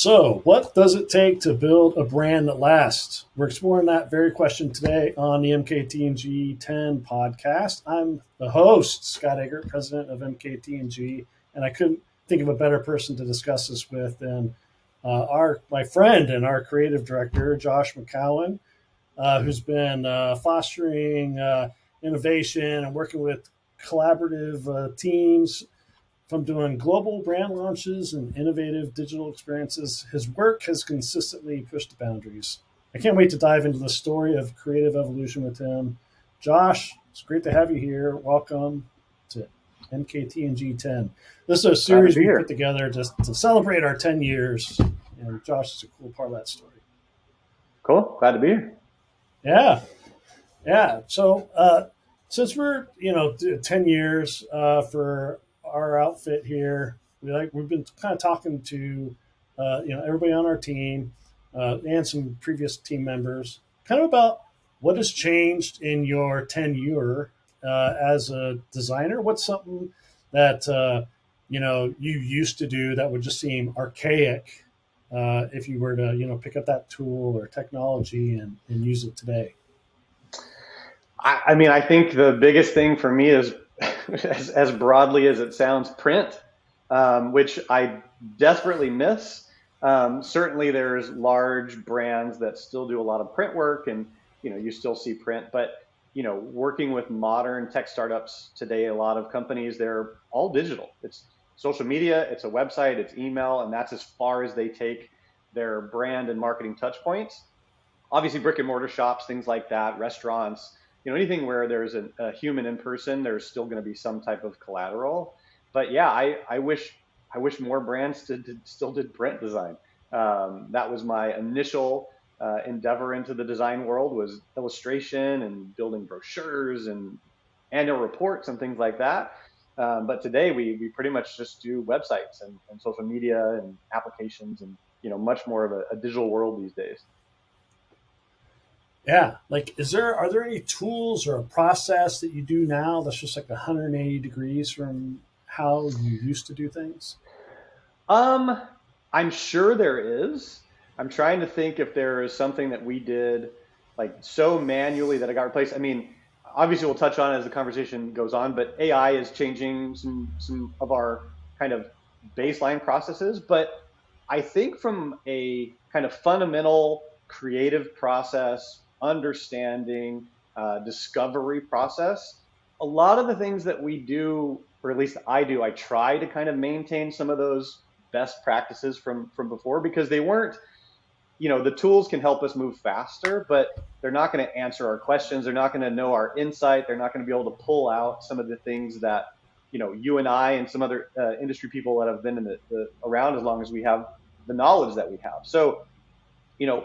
So, what does it take to build a brand that lasts? We're exploring that very question today on the MKTNG 10 podcast. I'm the host, Scott Eggert, president of MKTNG, and I couldn't think of a better person to discuss this with than my friend and our creative director, Josh McCowen, who's been fostering innovation and working with collaborative teams from doing global brand launches and innovative digital experiences. His work has consistently pushed the boundaries. I can't wait to dive into the story of creative evolution with him. Josh, it's great to have you here. Welcome to MKTNG 10. This is a series we put together just to celebrate our 10 years, and Josh is a cool part of that story. Cool. Glad to be here. Yeah. So since we're 10 years for our outfit here, we've been kind of talking to everybody on our team and some previous team members, kind of about what has changed in your tenure as a designer. What's something that you used to do that would just seem archaic if you were to pick up that tool or technology and use it today? I mean, I think the biggest thing for me is, as broadly as it sounds, print, which I desperately miss. Certainly, there's large brands that still do a lot of print work, and you still see print. But working with modern tech startups today, a lot of companies, they're all digital. It's social media, it's a website, it's email, and that's as far as they take their brand and marketing touch points. Obviously, brick and mortar shops, things like that, restaurants. Anything where there's a human in person, there's still going to be some type of collateral. But yeah, I wish more brands still did print design. That was my initial endeavor into the design world, was illustration and building brochures and annual reports and things like that. But today we pretty much just do websites and social media and applications and much more of a digital world these days. Yeah, are there any tools or a process that you do now that's just like 180 degrees from how you used to do things? I'm sure there is. I'm trying to think if there is something that we did like so manually that it got replaced. I mean, obviously we'll touch on it as the conversation goes on, but AI is changing some of our kind of baseline processes. But I think from a kind of fundamental creative process, understanding, discovery process, a lot of the things that we do, or at least I do, I try to kind of maintain some of those best practices from before, because they weren't, the tools can help us move faster, but they're not going to answer our questions. They're not going to know our insight. They're not going to be able to pull out some of the things that, you and I and some other industry people that have been in around as long as we have the knowledge that we have. So,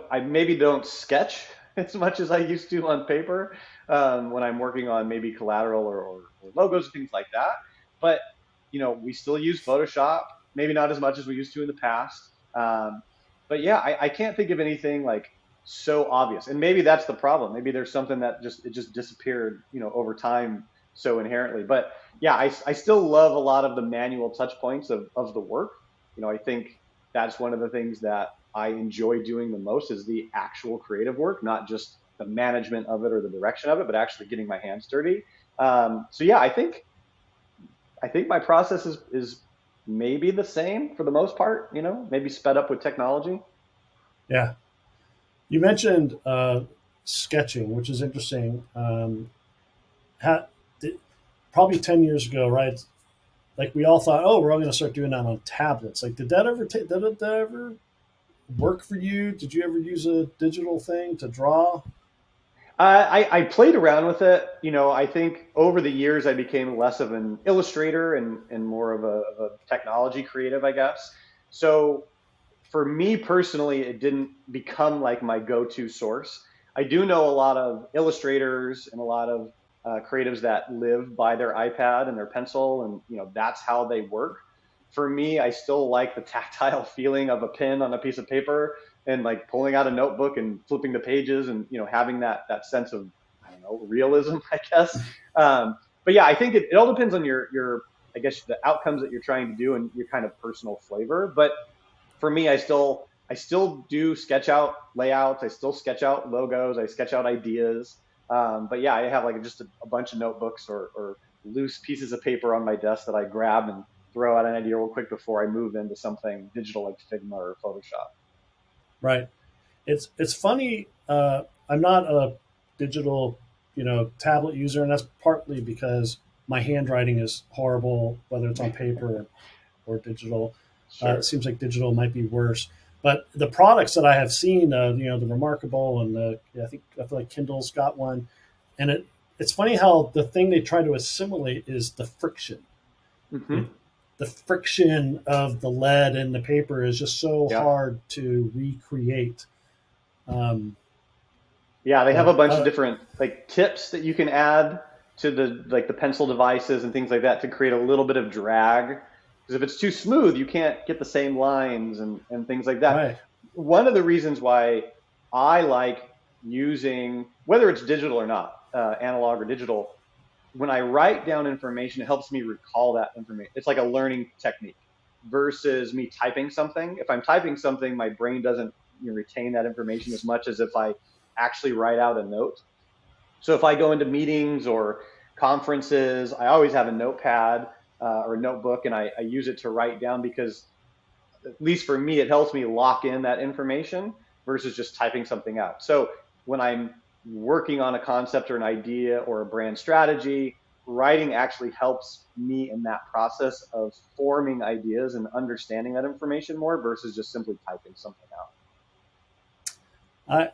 I maybe don't sketch as much as I used to on paper when I'm working on maybe collateral or logos and things like that. But, we still use Photoshop, maybe not as much as we used to in the past. But yeah, I can't think of anything like so obvious. And maybe that's the problem. Maybe there's something that just disappeared, over time so inherently. But yeah, I still love a lot of the manual touch points of the work. I think that's one of the things that I enjoy doing the most is the actual creative work, not just the management of it or the direction of it, but actually getting my hands dirty. So yeah, I think my process is maybe the same for the most part, maybe sped up with technology. Yeah. You mentioned sketching, which is interesting. Probably 10 years ago, right? Like we all thought, oh, we're all going to start doing that on tablets. Like, did that ever work for you? Did you ever use a digital thing to draw? I played around with it. I think over the years I became less of an illustrator and more of a technology creative, I guess. So for me personally, it didn't become like my go-to source. I do know a lot of illustrators and a lot of creatives that live by their iPad and their pencil, and that's how they work. For me, I still like the tactile feeling of a pen on a piece of paper and like pulling out a notebook and flipping the pages and having that sense of, I don't know, realism, I guess. But yeah, I think it all depends on your I guess the outcomes that you're trying to do and your kind of personal flavor. But for me, I still do sketch out layouts. I still sketch out logos. I sketch out ideas. But yeah, I have like just a bunch of notebooks or loose pieces of paper on my desk that I grab and throw out an idea real quick before I move into something digital like Figma or Photoshop. Right. It's funny. I'm not a digital, tablet user, and that's partly because my handwriting is horrible, whether it's on paper or digital. It Sure. seems like digital might be worse. But the products that I have seen, the Remarkable and I feel like Kindle's got one, and it's funny how the thing they try to assimilate is the friction. Hmm. It, the friction of the lead and the paper is just so Yeah. hard to recreate. Um, Yeah, they have a but bunch of different like tips that you can add to the pencil devices and things like that to create a little bit of drag. Because if it's too smooth, you can't get the same lines and things like that. right, One of the reasons why I like using, whether it's digital or not, analog or digital, when I write down information, it helps me recall that information. It's like a learning technique versus me typing something. If I'm typing something, my brain doesn't retain that information as much as if I actually write out a note. So if I go into meetings or conferences, I always have a notepad or a notebook, and I use it to write down because, at least for me, it helps me lock in that information versus just typing something out. So when I'm working on a concept or an idea or a brand strategy, writing actually helps me in that process of forming ideas and understanding that information more versus just simply typing something out. I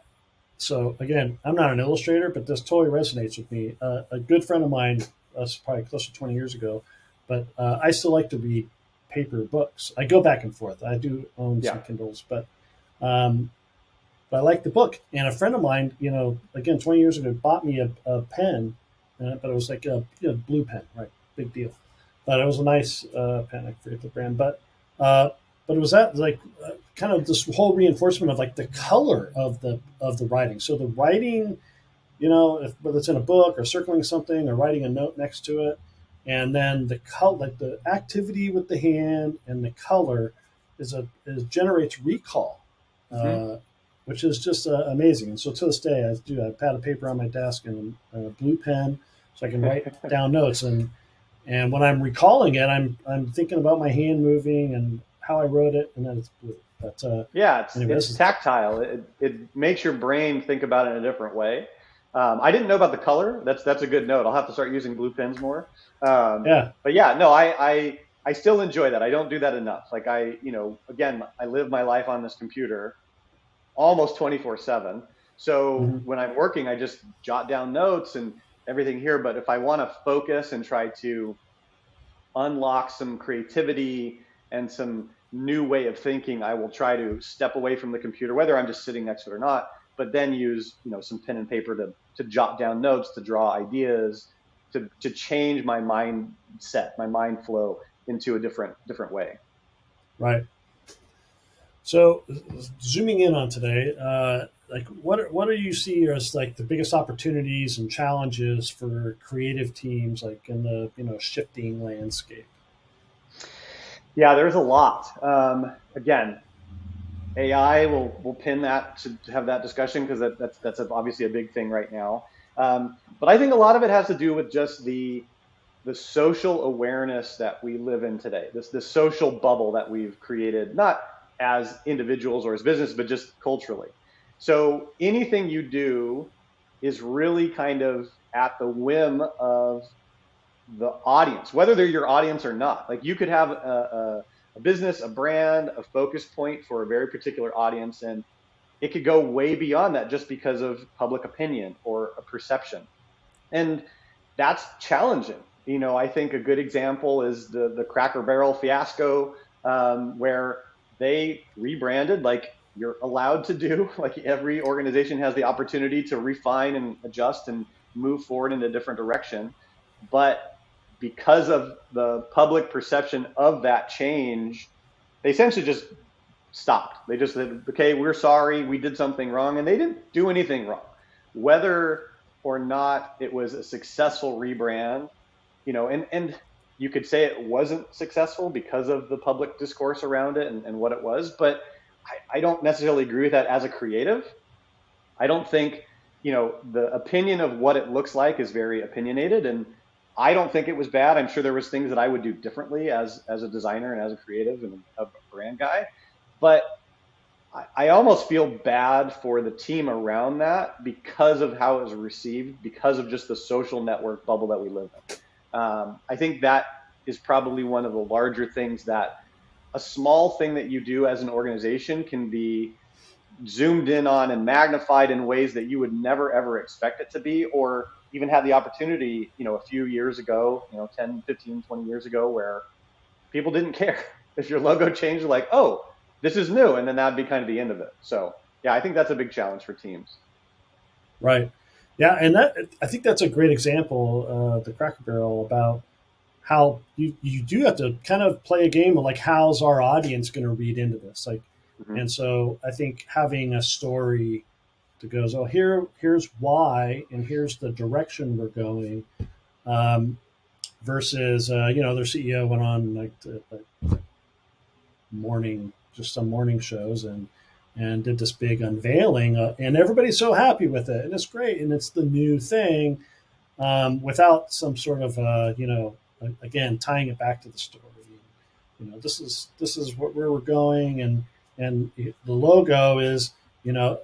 so again, I'm not an illustrator, but this totally resonates with me. A good friend of mine, that's probably close to 20 years ago, but I still like to read paper books. I go back and forth. I do own Yeah. some Kindles, um, but I like the book. And a friend of mine, again, 20 years ago, bought me a pen, but it was like a blue pen, right? Big deal. But it was a nice pen. I forget the brand, uh, but it was that like kind of this whole reinforcement of like the color of the writing. So the writing, whether it's in a book or circling something or writing a note next to it, and then the color, like the activity with the hand and the color, generates recall, Hmm. uh, which is just amazing. And so to this day, I have a pad of paper on my desk and a blue pen, so I can write down notes. And when I'm recalling it, I'm thinking about my hand moving and how I wrote it, and then it's blue. But Yeah, anyway, this it's is tactile. It makes your brain think about it in a different way. I didn't know about the color. That's a good note. I'll have to start using blue pens more. yeah, But yeah, no, I still enjoy that. I don't do that enough. Like again, I live my life on this computer almost 24/7. So hmm when I'm working, I just jot down notes and everything here. But if I want to focus and try to unlock some creativity and some new way of thinking, I will try to step away from the computer, whether I'm just sitting next to it or not, but then use some pen and paper to jot down notes, to draw ideas, to change my mindset, my mind flow into a different way. right. So, zooming in on today, like what do you see as like the biggest opportunities and challenges for creative teams, like in the shifting landscape? Yeah, there's a lot. Again, AI will pin that to have that discussion because that's obviously a big thing right now. But I think a lot of it has to do with just the social awareness that we live in today. This social bubble that we've created, not as individuals or as business, but just culturally. So anything you do is really kind of at the whim of the audience, whether they're your audience or not. Like you could have a business, a brand, a focus point for a very particular audience, and it could go way beyond that just because of public opinion or a perception. And that's challenging. I think a good example is the Cracker Barrel fiasco, where they rebranded like you're allowed to do. Like every organization has the opportunity to refine and adjust and move forward in a different direction. But because of the public perception of that change, they essentially just stopped. They just said, okay, we're sorry, we did something wrong, and they didn't do anything wrong. Whether or not it was a successful rebrand, and you could say it wasn't successful because of the public discourse around it and what it was, but I don't necessarily agree with that as a creative. I don't think, the opinion of what it looks like is very opinionated, and I don't think it was bad. I'm sure there was things that I would do differently as a designer and as a creative and a brand guy, but I almost feel bad for the team around that because of how it was received, because of just the social network bubble that we live in. I think that is probably one of the larger things that a small thing that you do as an organization can be zoomed in on and magnified in ways that you would never ever expect it to be, or even had the opportunity, a few years ago, 10, 15, 20 years ago, where people didn't care if your logo changed, like, oh, this is new, and then that'd be kind of the end of it. So yeah, I think that's a big challenge for teams. Right. Yeah, and that I think that's a great example, the Cracker Barrel, about how you do have to kind of play a game of like how's our audience going to read into this, like, Mm-hmm. and so I think having a story that goes, oh, here's why, and here's the direction we're going, um, versus their CEO went on like morning, just some morning shows, and did this big unveiling, and everybody's so happy with it, and it's great, and it's the new thing, without some sort of again tying it back to the story. This is where we're going, and the logo is, you know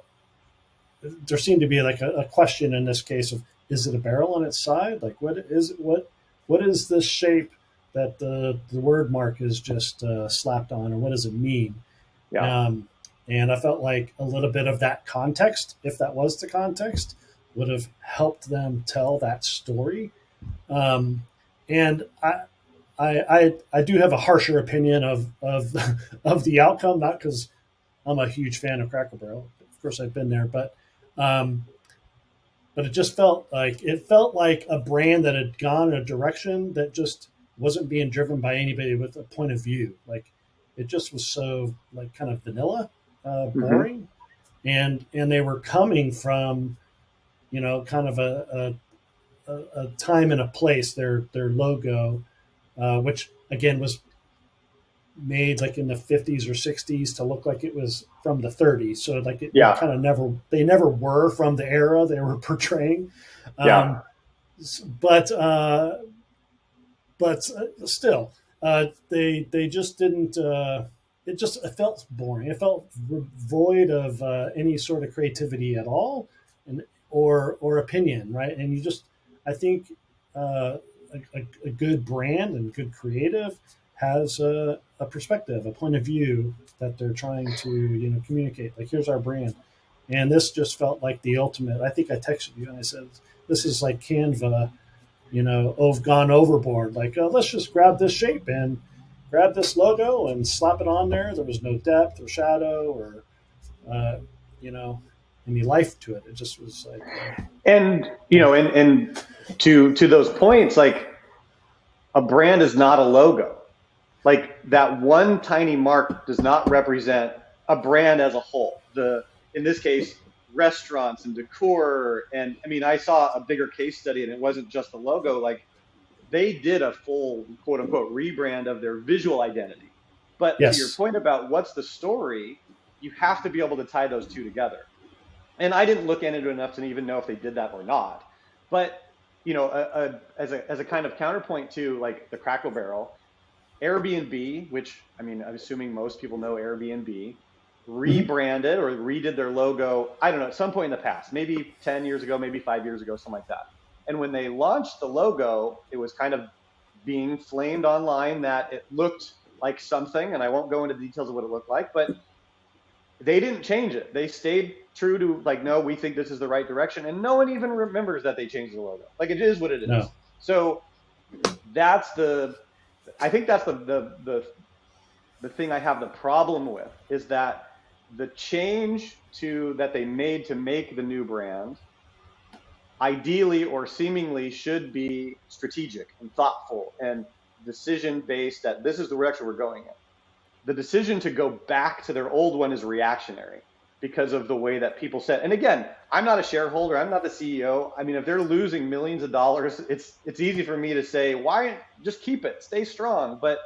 there seemed to be like a question in this case of, is it a barrel on its side? Like, what is this shape that the word mark is just slapped on, and what does it mean? Yeah. Um, and I felt like a little bit of that context, if that was the context, would have helped them tell that story. Um, and I do have a harsher opinion of of the outcome, not because I'm a huge fan of Cracker Barrel. Of course, I've been there, um, but it felt like a brand that had gone in a direction that just wasn't being driven by anybody with a point of view. Like, it just was so like kind of vanilla, Mm-hmm. boring, and they were coming from kind of a time and a place. Their logo, which again was made like in the 50s or 60s to look like it was from the 30s. So like they Yeah. kind of never were from the era they were portraying. Yeah. Um, but still, they just didn't. It felt boring. It felt void of any sort of creativity at all, and or opinion, right? And I think a good brand and good creative has a perspective, a point of view that they're trying to communicate. Like, here's our brand, and this just felt like the ultimate. I think I texted you and I said, this is like Canva, gone overboard. Like, let's just grab this shape and grab this logo and slap it on there. There was no depth or shadow or, uh, you know, any life to it. It just was like, And yeah, to those points, like, a brand is not a logo. Like, that one tiny mark does not represent a brand as a whole. The In this case, restaurants and decor, and I mean, I saw a bigger case study, and it wasn't just the logo. Like, they did a full quote unquote rebrand of their visual identity. But to your yes, point about what's the story, you have to be able to tie those two together. And I didn't look into it enough to even know if they did that or not. But as a kind of counterpoint to like the Crackle Barrel, Airbnb, which I mean, I'm assuming most people know Airbnb, hmm rebranded or redid their logo, I don't know, at some point in the past, maybe 10 years ago, maybe 5 years ago, something like that. And when they launched the logo, it was kind of being flamed online that it looked like something, and I won't go into details of what it looked like, but they didn't change it. They stayed true to, like, no, we think this is the right direction, and no one even remembers that they changed the logo. Like, it is what it is. no, So that's the I think that's the thing I have the problem with, is that the change to that they made to make the new brand ideally or seemingly should be strategic and thoughtful and decision based, that this is the direction we're going in. The decision to go back to their old one is reactionary. because of the way that people said. And again, I'm not a shareholder. I'm not the CEO. I mean, if they're losing millions of dollars, it's easy for me to say, why just keep it, stay strong. But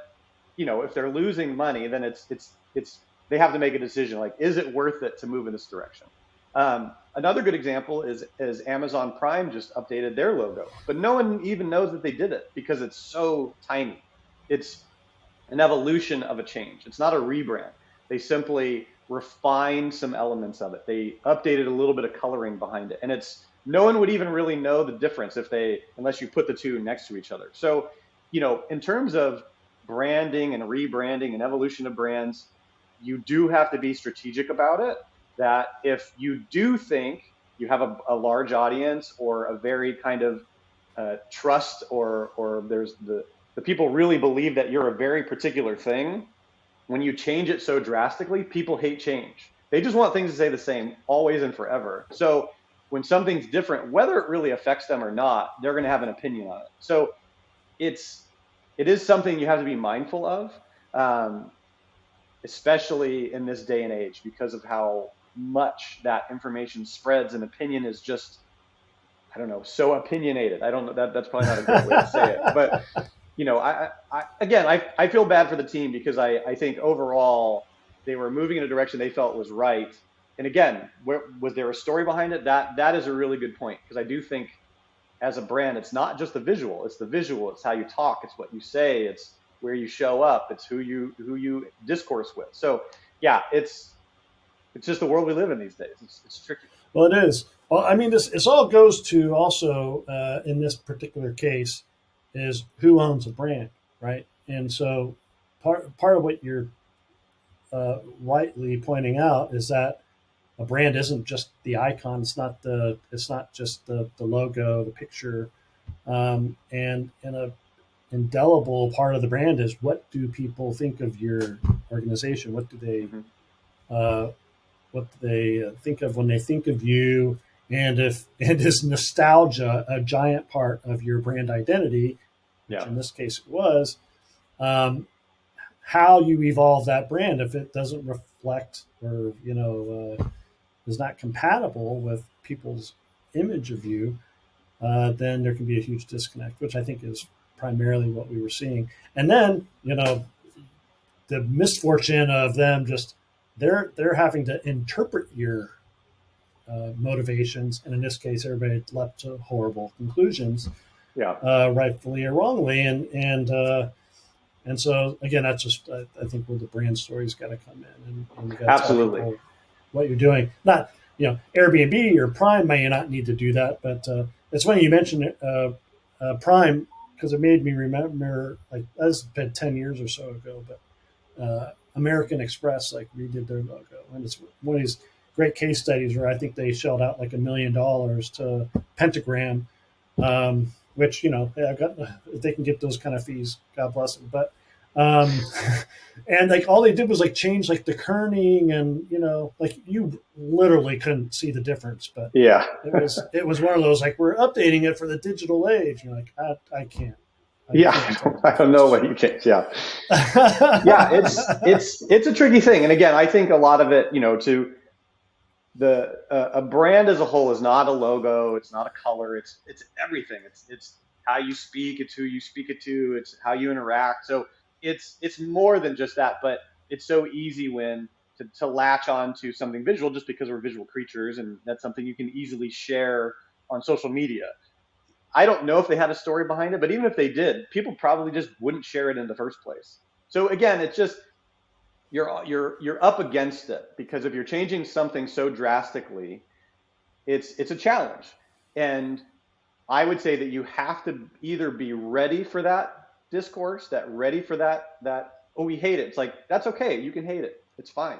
if they're losing money, then it's they have to make a decision. Like, is it worth it to move in this direction? Another good example is Amazon Prime just updated their logo, but no one even knows that they did it because it's so tiny. It's an evolution of a change. It's not a rebrand. They simply refined some elements of it. They updated a little bit of coloring behind it, and it's no one would even really know the difference unless you put the two next to each other. So, in terms of branding and rebranding and evolution of brands, you do have to be strategic about it. That if you do think you have a large audience or a very kind of trust, or there's the people really believe that you're a very particular thing, when you change it so drastically, people hate change. They just want things to stay the same always and forever. So when something's different, whether it really affects them or not, they're going to have an opinion on it. So it is something you have to be mindful of, especially in this day and age, because of how much that information spreads, and opinion is just, I don't know, so opinionated. I don't know, that's probably not a great way to say it, but I feel bad for the team because I think overall they were moving in a direction they felt was right. And again, was there a story behind it? That is a really good point, because I do think as a brand, it's not just the visual. It's the visual. It's how you talk. It's what you say. It's where you show up. It's who you discourse with. So yeah, it's just the world we live in these days. It's tricky. Well, it is. Well, I mean, this all goes to also in this particular case is who owns a brand, right? And so part of what you're rightly pointing out is that a brand isn't just the icon. It's not just the logo, the picture, and a indelible part of the brand is, what do people think of your organization? Mm-hmm. Uh, what do they think of when they think of you? And is nostalgia a giant part of your brand identity, which Yeah. in this case it was, how you evolve that brand, if it doesn't reflect or is not compatible with people's image of you, then there can be a huge disconnect, which I think is primarily what we were seeing. And then, the misfortune of them just they're having to interpret your motivations, and in this case, everybody leapt to horrible conclusions, Yeah. rightfully or wrongly, and so again, that's just I think where the brand story's got to come in, and you got to tell Absolutely. people what you're doing. Not Airbnb or Prime may not need to do that, but it's funny you mentioned Prime, because it made me remember, like, that's been 10 years or so ago, but American Express like redid their logo, and it's one of these great case studies where I think they shelled out like $1 million to Pentagram, which I got, if they can get those kind of fees, God bless them. But and like all they did was like change like the kerning, and like you literally couldn't see the difference, but Yeah. it was one of those, like, we're updating it for the digital age. You're like, I can't. Yeah. Can't tell I don't know what you can. Yeah. Yeah. It's a tricky thing. And again, I think a lot of it, to a brand as a whole is not a logo. It's not a color. It's everything. It's how you speak. It's who you speak it to. It's how you interact. So it's more than just that. But it's so easy to latch on to something visual, just because we're visual creatures, and that's something you can easily share on social media. I don't know if they had a story behind it, but even if they did, people probably just wouldn't share it in the first place. So again, it's just you're up against it, because if you're changing something so drastically, it's a challenge. And I would say that you have to either be ready for that discourse, ready for that oh, we hate it. It's like, that's okay. You can hate it. It's fine.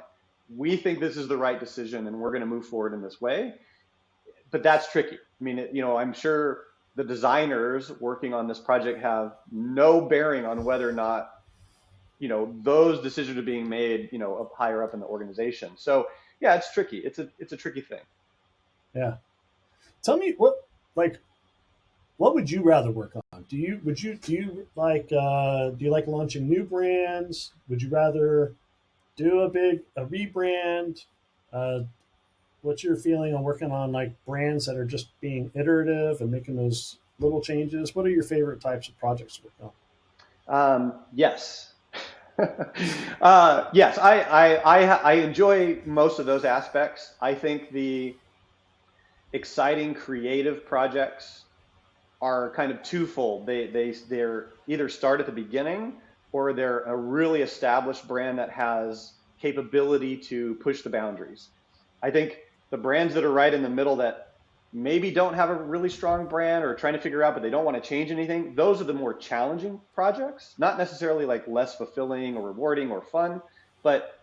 We think this is the right decision, and we're going to move forward in this way. But that's tricky. I mean, I'm sure the designers working on this project have no bearing on whether or not those decisions are being made up higher up in the organization. So yeah, it's tricky. It's a tricky thing. Yeah. Tell me what would you rather work on? Do you like launching new brands? Would you rather do a rebrand? what's your feeling on working on like brands that are just being iterative and making those little changes? What are your favorite types of projects to work Yes. Yes, I enjoy most of those aspects. I think the exciting creative projects are kind of twofold. They're either start at the beginning or they're a really established brand that has capability to push the boundaries. I think the brands that are right in the middle that maybe don't have a really strong brand or are trying to figure out, but they don't want to change anything, those are the more challenging projects. Not necessarily like less fulfilling or rewarding or fun, but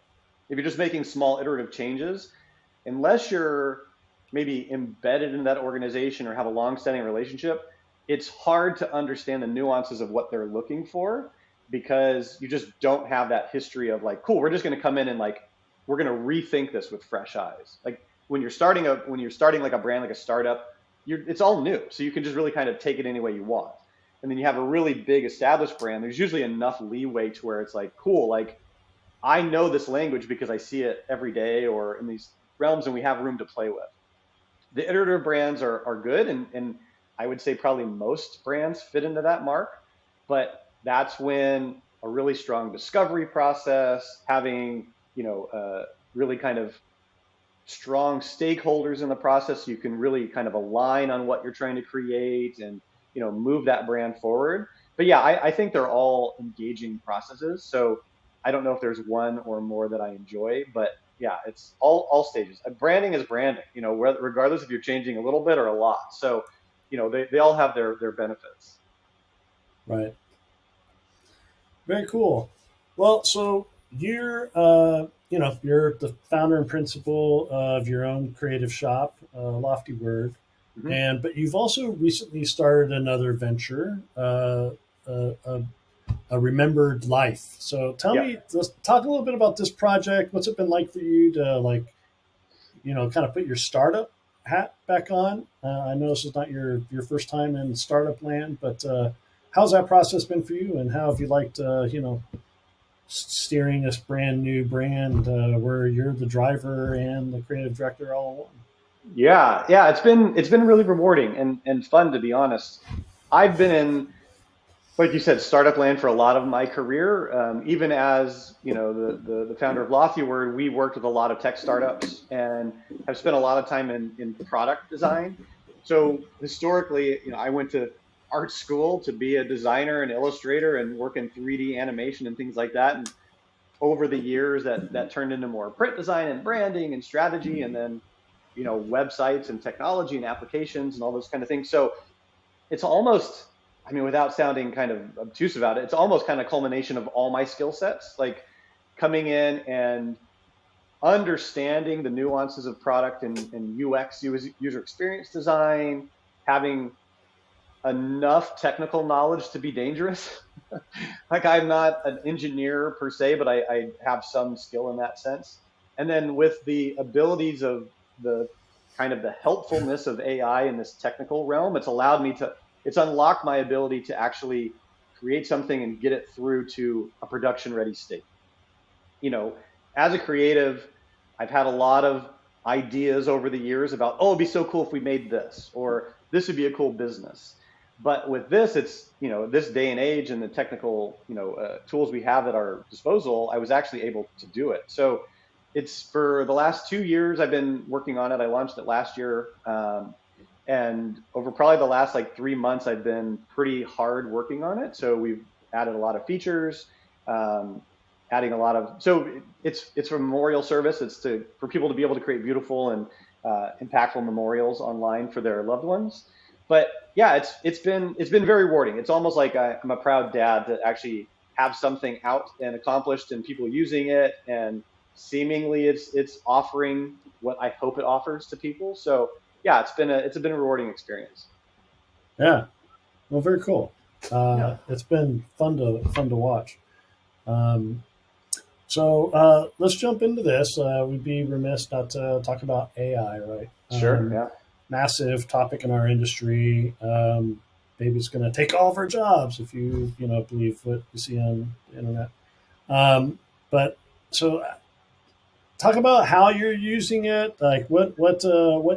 if you're just making small iterative changes, unless you're maybe embedded in that organization or have a long-standing relationship, it's hard to understand the nuances of what they're looking for because you just don't have that history of like, cool, we're just going to come in and like we're going to rethink this with fresh eyes. Like when you're starting like a brand like a startup, it's all new, so you can just really kind of take it any way you want. And then you have a really big established brand. There's usually enough leeway to where it's like, cool, like I know this language because I see it every day or in these realms, and we have room to play with. The iterative brands are good, and I would say probably most brands fit into that mark. But that's when a really strong discovery process, having really kind of strong stakeholders in the process, so you can really kind of align on what you're trying to create and move that brand forward. But yeah, I think they're all engaging processes. So I don't know if there's one or more that I enjoy, but yeah, it's all stages. Branding is branding, regardless if you're changing a little bit or a lot. So they all have their benefits. on? Right. Very cool. Well, so you're the founder and principal of your own creative shop, Lofty Word, Hmm. and but you've also recently started another venture, a remembered life. So tell Yeah. me, let's talk a little bit about this project. What's it been like for you to kind of put your startup hat back on? I know this is not your first time in startup land, but how's that process been for you, and how have you liked steering this brand new brand where you're the driver and the creative director all in one? Yeah, it's been really rewarding and fun, to be honest. I've been in, like you said, startup land for a lot of my career. Even as the founder of Lofty Word, we worked with a lot of tech startups and have spent a lot of time in product design. So historically, I went to art school to be a designer and illustrator and work in 3D animation and things like that. And over the years, that turned into more print design and branding and strategy, and then websites and technology and applications and all those kind of things. So it's almost, I mean, without sounding kind of obtuse about it, it's almost kind of culmination of all my skill sets, like coming in and understanding the nuances of product and UX, user experience design, having enough technical knowledge to be dangerous. Like I'm not an engineer per se, but I have some skill in that sense. And then with the abilities of the kind of the helpfulness of AI in this technical realm, it's unlocked my ability to actually create something and get it through to a production ready state. You know, as a creative, I've had a lot of ideas over the years about, oh, it'd be so cool if we made this, or this would be a cool business. But with this, it's, this day and age and the technical, tools we have at our disposal, I was actually able to do it. So it's for the last 2 years I've been working on it. I launched it last year. And over probably the last like 3 months, I've been pretty hard working on it. So we've added a lot of features, um, adding a lot of. So it's a memorial service. It's for people to be able to create beautiful and impactful memorials online for their loved ones. But yeah, it's been very rewarding. It's almost like I'm a proud dad to actually have something out and accomplished, and people using it, and seemingly it's offering what I hope it offers to people. So yeah, it's been a rewarding experience. Yeah, well, very cool. Yeah, It's been fun to watch. Um, so let's jump into this. We'd be remiss not to talk about AI, right? sure. Yeah. Massive topic in our industry. Maybe it's going to take all of our jobs if you believe what you see on the internet. But so talk about how you're using it. Like what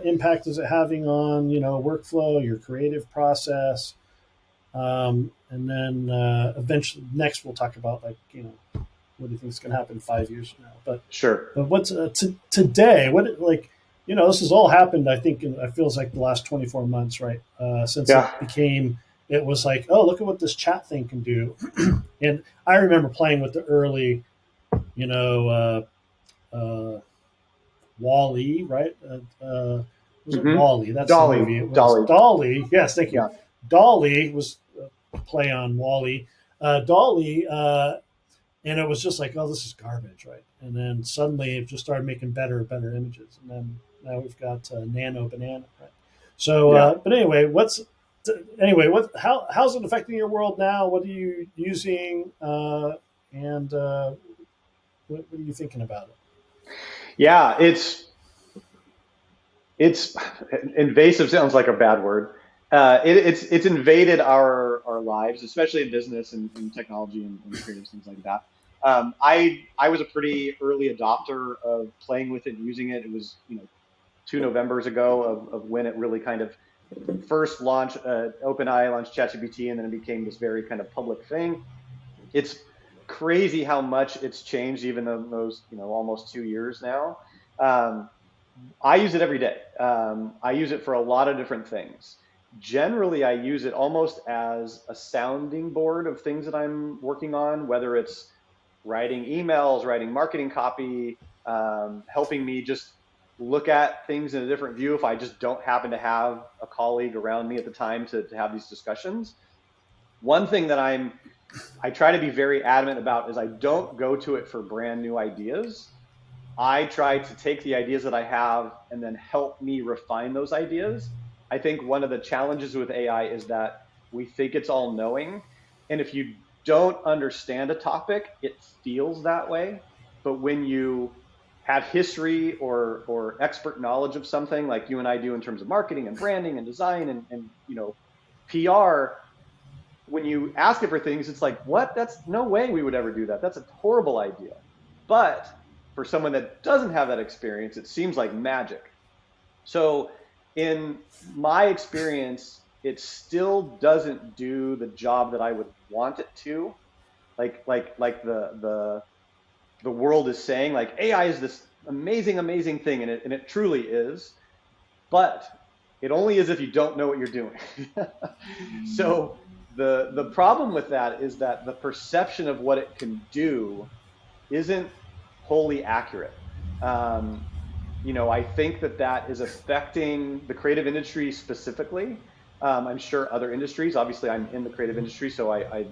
impact is it having on workflow, your creative process, and then eventually next we'll talk about what do you think is going to happen 5 years from now. Sure. But what's today? What like this has all happened. I think it feels like the last 24 months, right? Since Yeah. it was like, oh, look at what this chat thing can do. And I remember playing with the early, you know, uh, Wall-E, right? Was it Hmm. Wall-E? That's the Dolly. movie. It was Dolly. Dolly. Yes, thank you. Yeah. Dolly was a play on Wall-E. Dolly, and it was just like, oh, this is garbage, right? And then suddenly it just started making better images, and then now we've got Nano Banana, right? So, Yeah. but anyway, how's it affecting your world now? What are you using, and what are you thinking about it? Yeah. It's invasive sounds like a bad word. It's invaded our lives, especially in business and technology and creative things like that. I was a pretty early adopter of playing with it and using it. It was 2 Novembers ago of when it really kind of first launched. OpenAI launched ChatGPT, and then it became this very kind of public thing. It's crazy how much it's changed, even in those almost 2 years now. Um, I use it every day. I use it for a lot of different things. Generally, I use it almost as a sounding board of things that I'm working on, whether it's writing emails, writing marketing copy, helping me just look at things in a different view if I just don't happen to have a colleague around me at the time to have these discussions. One thing that I try to be very adamant about is I don't go to it for brand new ideas. I try to take the ideas that I have and then help me refine those ideas. I think one of the challenges with AI is that we think it's all knowing. And if you don't understand a topic, it feels that way. But when you have history or expert knowledge of something like you and I do in terms of marketing and branding and design and PR, when you ask it for things, it's like, what? That's no way we would ever do that. That's a horrible idea. But for someone that doesn't have that experience, it seems like magic. So, in my experience, it still doesn't do the job that I would want it to. Like the world is saying, like AI is this amazing thing, and it truly is. But it only is if you don't know what you're doing. So the problem with that is that the perception of what it can do isn't wholly accurate. Um, I think that is affecting the creative industry specifically. I'm sure other industries. Obviously, I'm in the creative industry, so I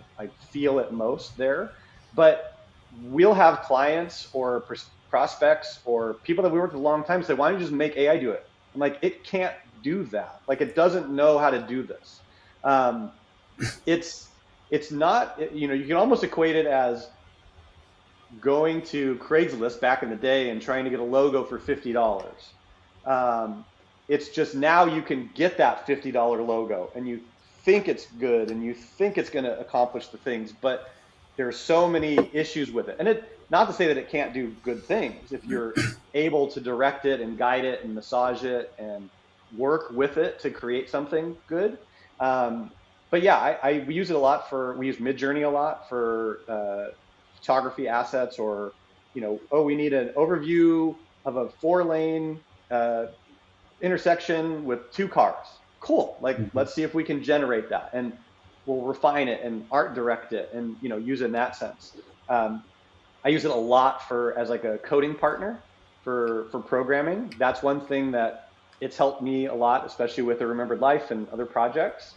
feel it most there. But we'll have clients or prospects or people that we worked with a long time say, "Why don't you just make AI do it?" I'm like, "It can't do that. Like, it doesn't know how to do this." Um, it's not. You can almost equate it as going to Craigslist back in the day and trying to get a logo for $50. Um, it's just now you can get that $50 logo and you think it's good and you think it's going to accomplish the things, but there are so many issues with it. And it not to say that it can't do good things if you're able to direct it and guide it and massage it and work with it to create something good. Um, but yeah, we use it a lot we use Midjourney a lot for photography assets or, oh, we need an overview of a 4-lane intersection with 2 cars. Cool. Like, Mm-hmm. let's see if we can generate that and we'll refine it and art direct it and, use it in that sense. Um, I use it a lot as like a coding partner for programming. That's one thing that it's helped me a lot, especially with the Remembered Life and other projects.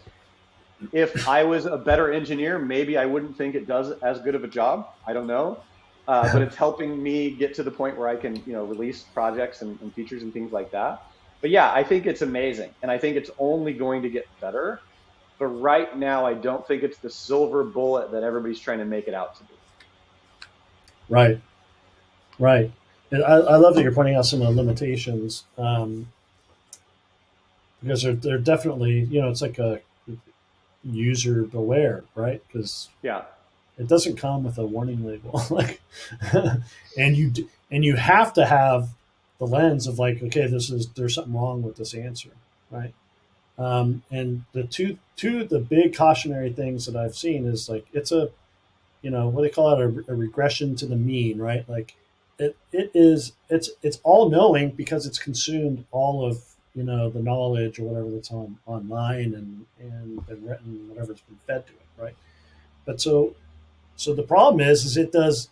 If I was a better engineer, maybe I wouldn't think it does as good of a job. I don't know. But it's helping me get to the point where I can, release projects and features and things like that. But yeah, I think it's amazing. And I think it's only going to get better. But right now, I don't think it's the silver bullet that everybody's trying to make it out to be. Right, right. And I love that you're pointing out some of the limitations, because they're definitely it's like a user beware, right? Because Yeah. it doesn't come with a warning label, like, and and you have to have the lens of like, okay, there's something wrong with this answer, right? And the two of the big cautionary things that I've seen is like it's a, what they call it, a regression to the mean, right? Like it's all knowing because it's consumed all of the knowledge or whatever that's online and been written, whatever's been fed to it, right? But so the problem is it does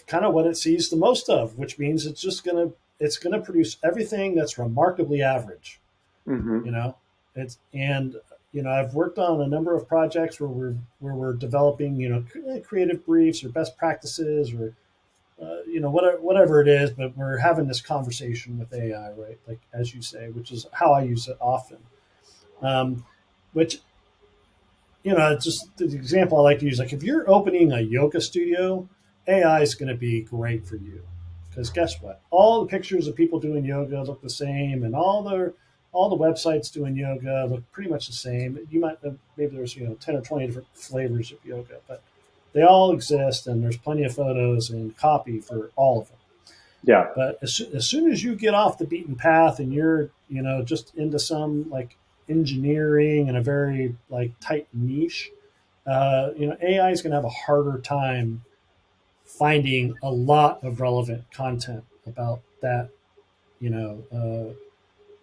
kind of what it sees the most of, which means it's gonna produce everything that's remarkably average. Mm-hmm. You know, it's and I've worked on a number of projects where we're developing creative briefs or best practices or whatever it is, but we're having this conversation with AI, right? Like as you say, which is how I use it often. Which just the example I like to use, like if you're opening a yoga studio, AI is going to be great for you because guess what? All the pictures of people doing yoga look the same, and all the websites doing yoga look pretty much the same. You might maybe there's 10 or 20 different flavors of yoga, but they all exist, and there's plenty of photos and copy for all of them. Yeah. But as soon as you get off the beaten path and you're, just into some like engineering and a very like tight niche, AI is going to have a harder time finding a lot of relevant content about that, you know, uh,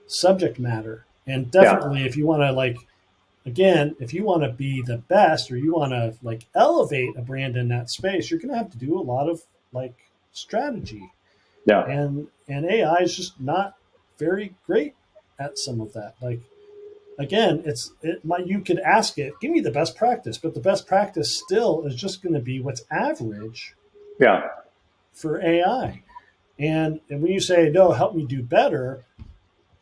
subject matter. And Yeah. definitely, if you want to again, if you want to be the best or you want to like elevate a brand in that space, you're going to have to do a lot of like strategy, Yeah. and AI is just not very great at some of that. Like again, you could ask it, give me the best practice, but the best practice still is just going to be what's average Yeah. for AI. And when you say no, help me do better,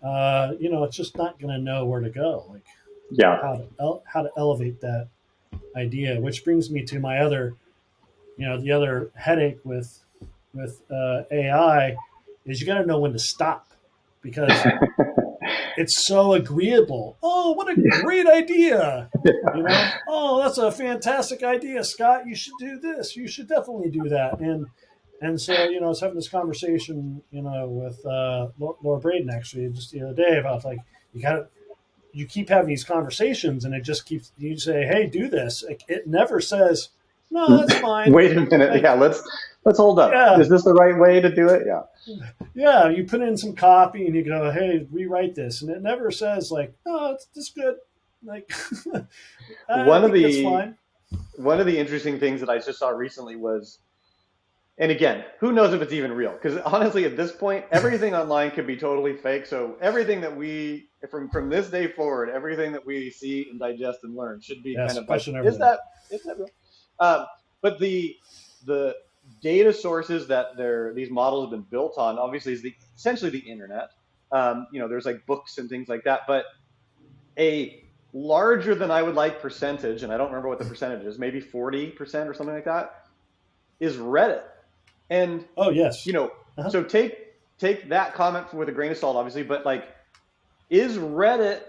it's just not going to know where to go, like Yeah. how to elevate that idea. Which brings me to my other, the other headache with AI is you got to know when to stop because it's so agreeable. Oh, what a great idea! Oh, that's a fantastic idea, Scott. You should do this. You should definitely do that. And so I was having this conversation, with Laura Braden actually just the other day about like you keep having these conversations and it just keeps you say, hey, do this. Like, it never says no, that's fine. Wait a minute. Like Yeah. Let's hold up. yeah, Is this the right way to do it? Yeah. yeah, you put in some copy and you go, hey, rewrite this, and it never says like, oh, it's this good. Like, I One of think that's the fine. one of the interesting things that I just saw recently was, and again, who knows if it's even real? Because honestly, at this point, everything online could be totally fake. So everything that we from this day forward, everything that we see and digest and learn should be kind Yes, of like, question is everything. that real? But the data sources that these models have been built on, obviously, is essentially the internet. There's like books and things like that, but a larger than I would like percentage, and I don't remember what the percentage is, maybe 40% or something like that, is Reddit. And Oh you yes. know, Uh-huh. so take that comment with a grain of salt, obviously, but like, is Reddit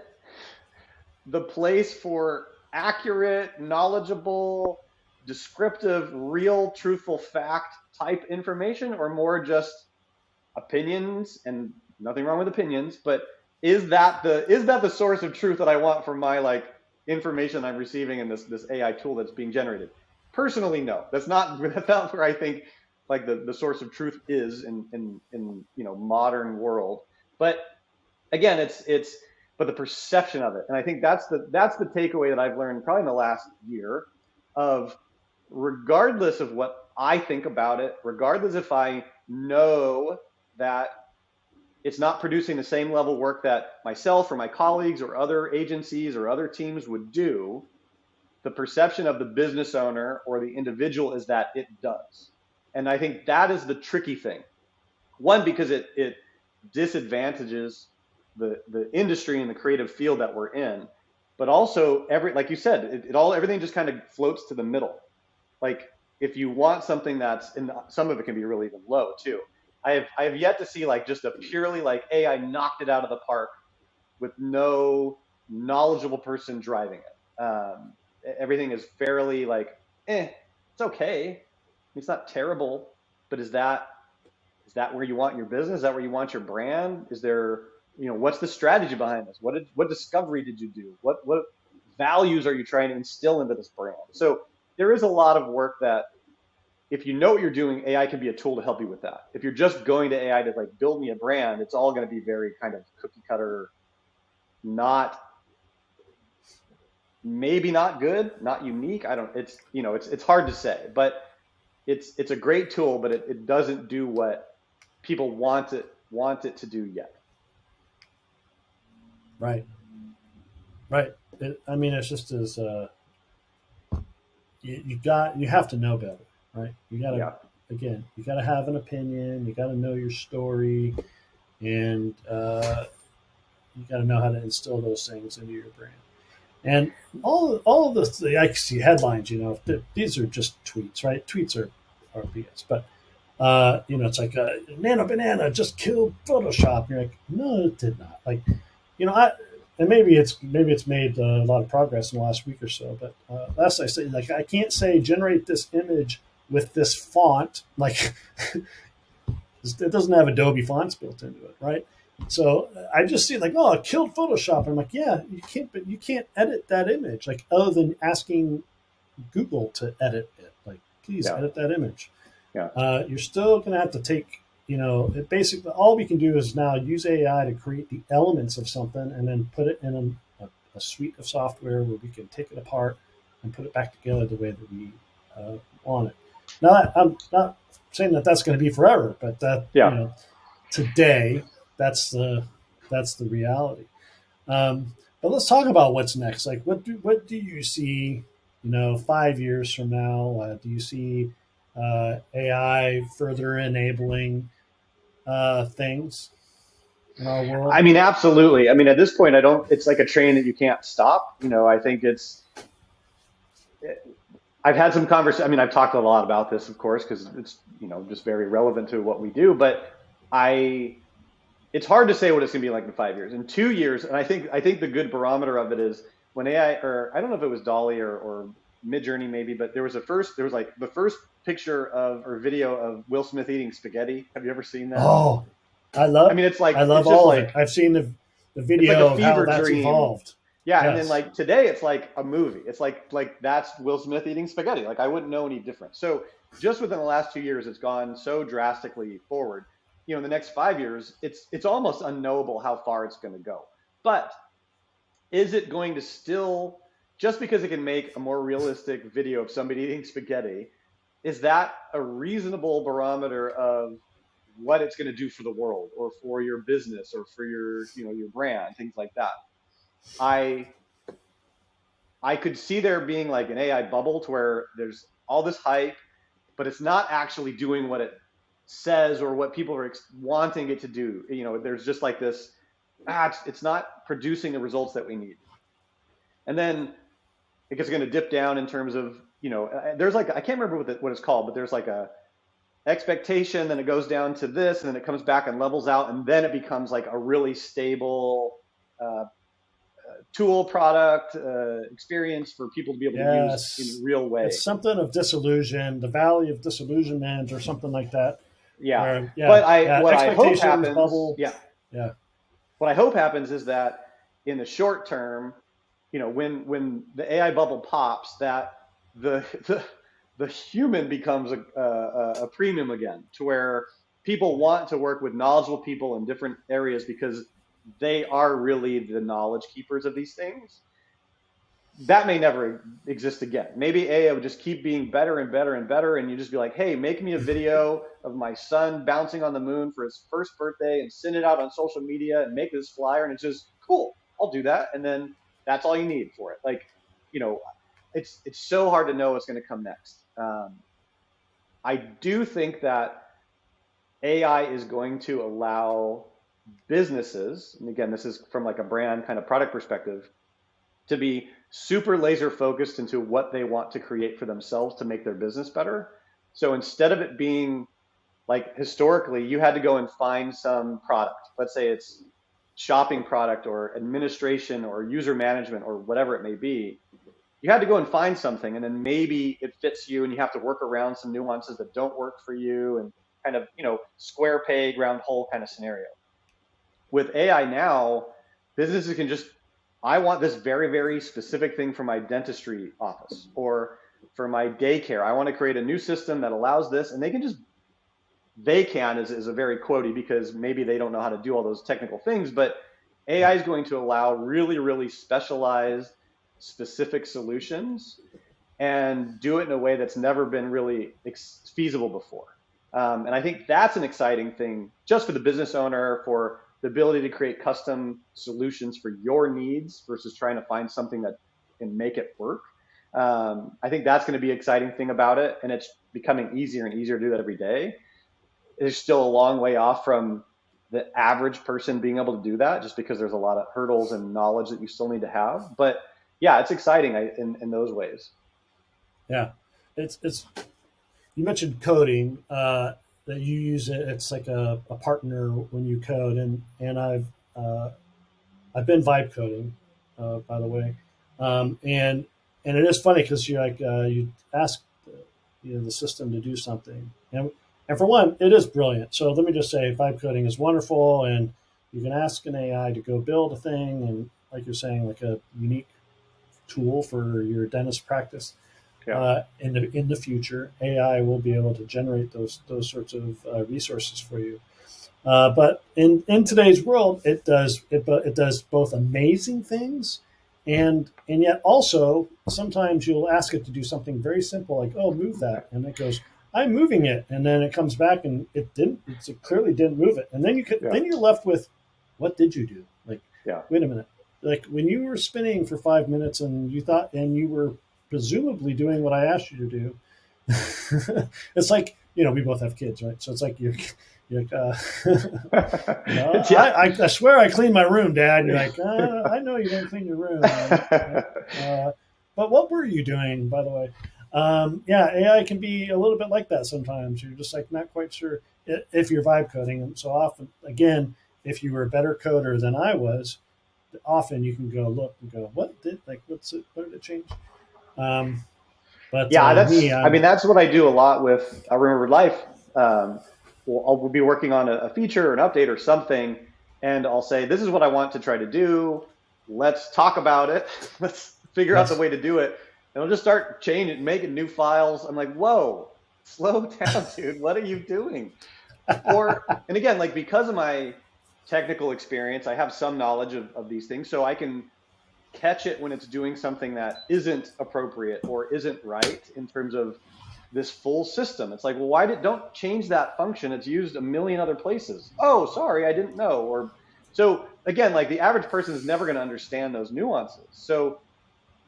the place for accurate, knowledgeable, descriptive, real, truthful fact type information, or more just opinions? And nothing wrong with opinions, but is that the source of truth that I want for my like information I'm receiving in this AI tool that's being generated? Personally, no. That's not where I think like the source of truth is in modern world. But again, it's but the perception of it, and I think that's the takeaway that I've learned probably in the last year of, regardless of what I think about it, regardless if I know that it's not producing the same level work that myself or my colleagues or other agencies or other teams would do, the perception of the business owner or the individual is that it does. And I think that is the tricky thing. One, because it disadvantages the industry and the creative field that we're in, but also like you said, everything just kind of floats to the middle. Like, if you want something that's in some of it can be really even low too. I have yet to see like just a purely like, hey, I knocked it out of the park with no knowledgeable person driving it. Everything is fairly like, it's okay. It's not terrible, but is Is that where you want your business? Is that where you want your brand? Is there, what's the strategy behind this? What discovery did you do? What values are you trying to instill into this brand? So there is a lot of work that if you know what you're doing, AI can be a tool to help you with that. If you're just going to AI to like build me a brand, it's all going to be very kind of cookie cutter, not maybe not good, not unique. I don't. It's hard to say, but it's a great tool, but it doesn't do what people want it to do yet. Right. Right. I mean, it's just as you have to know better, right? You got to Yeah, again, you got to have an opinion. You got to know your story, and you got to know how to instill those things into your brand. And all of the I see headlines, these are just tweets, right? Tweets are BS, but it's like Nano Banana just killed Photoshop. And you're like, no, it did not. Like, I and maybe it's made a lot of progress in the last week or so. But last I say, like, I can't say generate this image with this font. Like, it doesn't have Adobe fonts built into it, right? So I just see like, oh, it killed Photoshop. I'm like, yeah, you can't, but you can't edit that image, like other than asking Google to edit it. Like, please yeah, edit that image. yeah. You're still going to have to take, it basically all we can do is now use AI to create the elements of something and then put it in a suite of software where we can take it apart and put it back together the way that we want it. Now, I'm not saying that that's going to be forever, but that, Yeah. today that's the reality. But let's talk about what's next. Like, what do you see? 5 years from now, do you see AI further enabling things in our I world? mean, absolutely. I mean, at this point, I don't. It's like a train that you can't stop. I think it's. I've had some conversation. I mean, I've talked a lot about this, of course, because it's just very relevant to what we do. But I, it's hard to say what it's going to be like in 5 years. In 2 years, and I think the good barometer of it is when AI, or I don't know if it was Dolly or Midjourney maybe, but there was like the first picture of or video of Will Smith eating spaghetti. Have you ever seen that? Oh, I I love mean, it's I like love it's just all of it. like I've seen the it's like a video of how fever that's dream. evolved. Yeah, and then Yes. like today it's like a movie. It's like that's Will Smith eating spaghetti. Like I wouldn't know any different. So just within the last 2 years, it's gone so drastically forward. In the next 5 years, it's almost unknowable how far it's going to go. But is it going to still just because it can make a more realistic video of somebody eating spaghetti, is that a reasonable barometer of what it's going to do for the world or for your business or for your brand, things like that? I I could see there being like an AI bubble to where there's all this hype, but it's not actually doing what it says or what people are wanting it to do. There's just like this, it's not producing the results that we need. And then it's going to dip down in terms of, there's like, I can't remember what it's called, but there's like a expectation, then it goes down to this, and then it comes back and levels out, and then it becomes like a really stable uh, tool product experience for people to be able to use in a Yes. real way. It's something of disillusion, the valley of disillusionment, or something like that. Yeah, Where, but yeah, I yeah, what I hope expectations happens, bubble. yeah, Yeah. what I hope happens is that in the short term, when the AI bubble pops, that the the human becomes a premium again, to where people want to work with knowledgeable people in different areas because they are really the knowledge keepers of these things. That may never exist again. Maybe AI would just keep being better and better and better, and you just be like, "Hey, make me a video of my son bouncing on the moon for his first birthday, and send it out on social media, and make this flyer." And it's just cool. I'll do that, and then that's all you need for it. Like, you know, it's so hard to know what's going to come next. I do think that AI is going to allow businesses, and again, this is from like a brand kind of product perspective, to be super laser focused into what they want to create for themselves to make their business better. So instead of it being like historically, you had to go and find some product, let's say it's shopping product or administration or user management or whatever it may be. You had to go and find something, and then maybe it fits you, and you have to work around some nuances that don't work for you. And kind of, square peg, round hole kind of scenario. With AI now, businesses can just, I want this very, very specific thing for my dentistry office or for my daycare. I want to create a new system that allows this, and they can just, they can is a very quotey because maybe they don't know how to do all those technical things, but AI is going to allow really, really specialized, specific solutions and do it in a way that's never been really feasible before. And I think that's an exciting thing just for the business owner, for the ability to create custom solutions for your needs versus trying to find something that can make it work. I think that's going to be an exciting thing about it. And it's becoming easier and easier to do that every day. There's still a long way off from the average person being able to do that just because there's a lot of hurdles and knowledge that you still need to have. But yeah, it's exciting in those ways. Yeah, it's you mentioned coding, that you use it. It's like a partner when you code, and I've been vibe coding, by the way, and it is funny because you ask the system to do something, and for one, it is brilliant. So let me just say, vibe coding is wonderful, and you can ask an AI to go build a thing, and like you're saying, like a unique tool for your dentist practice. Yeah. In the future, AI will be able to generate those sorts of resources for you. But in today's world, it does both amazing things, and yet also sometimes you'll ask it to do something very simple like, oh, move that, and it goes, I'm moving it, and then it comes back and it didn't. It clearly didn't move it, and then then you're left with, what did you do? Like, wait a minute, like when you were spinning for 5 minutes and you were presumably doing what I asked you to do. It's like, we both have kids, right? So it's like you're like, I swear I cleaned my room, Dad. And you're like, I know you didn't clean your room. But what were you doing, by the way? Yeah, AI can be a little bit like that sometimes. You're just like not quite sure if you're vibe coding. And so often, again, if you were a better coder than I was, often you can go look and go, what did it change? But yeah, I mean, that's what I do a lot with a Remembered Life. We'll be working on a feature or an update or something, and I'll say, this is what I want to try to do. Let's talk about it. Let's figure out the way to do it. And we'll just start changing, making new files. I'm like, whoa, slow down, dude. What are you doing? And again, like because of my technical experience, I have some knowledge of these things, so I can catch it when it's doing something that isn't appropriate or isn't right in terms of this full system. It's like, well, don't change that function? It's used a million other places. Oh, sorry, I didn't know. Or so again, like the average person is never going to understand those nuances. So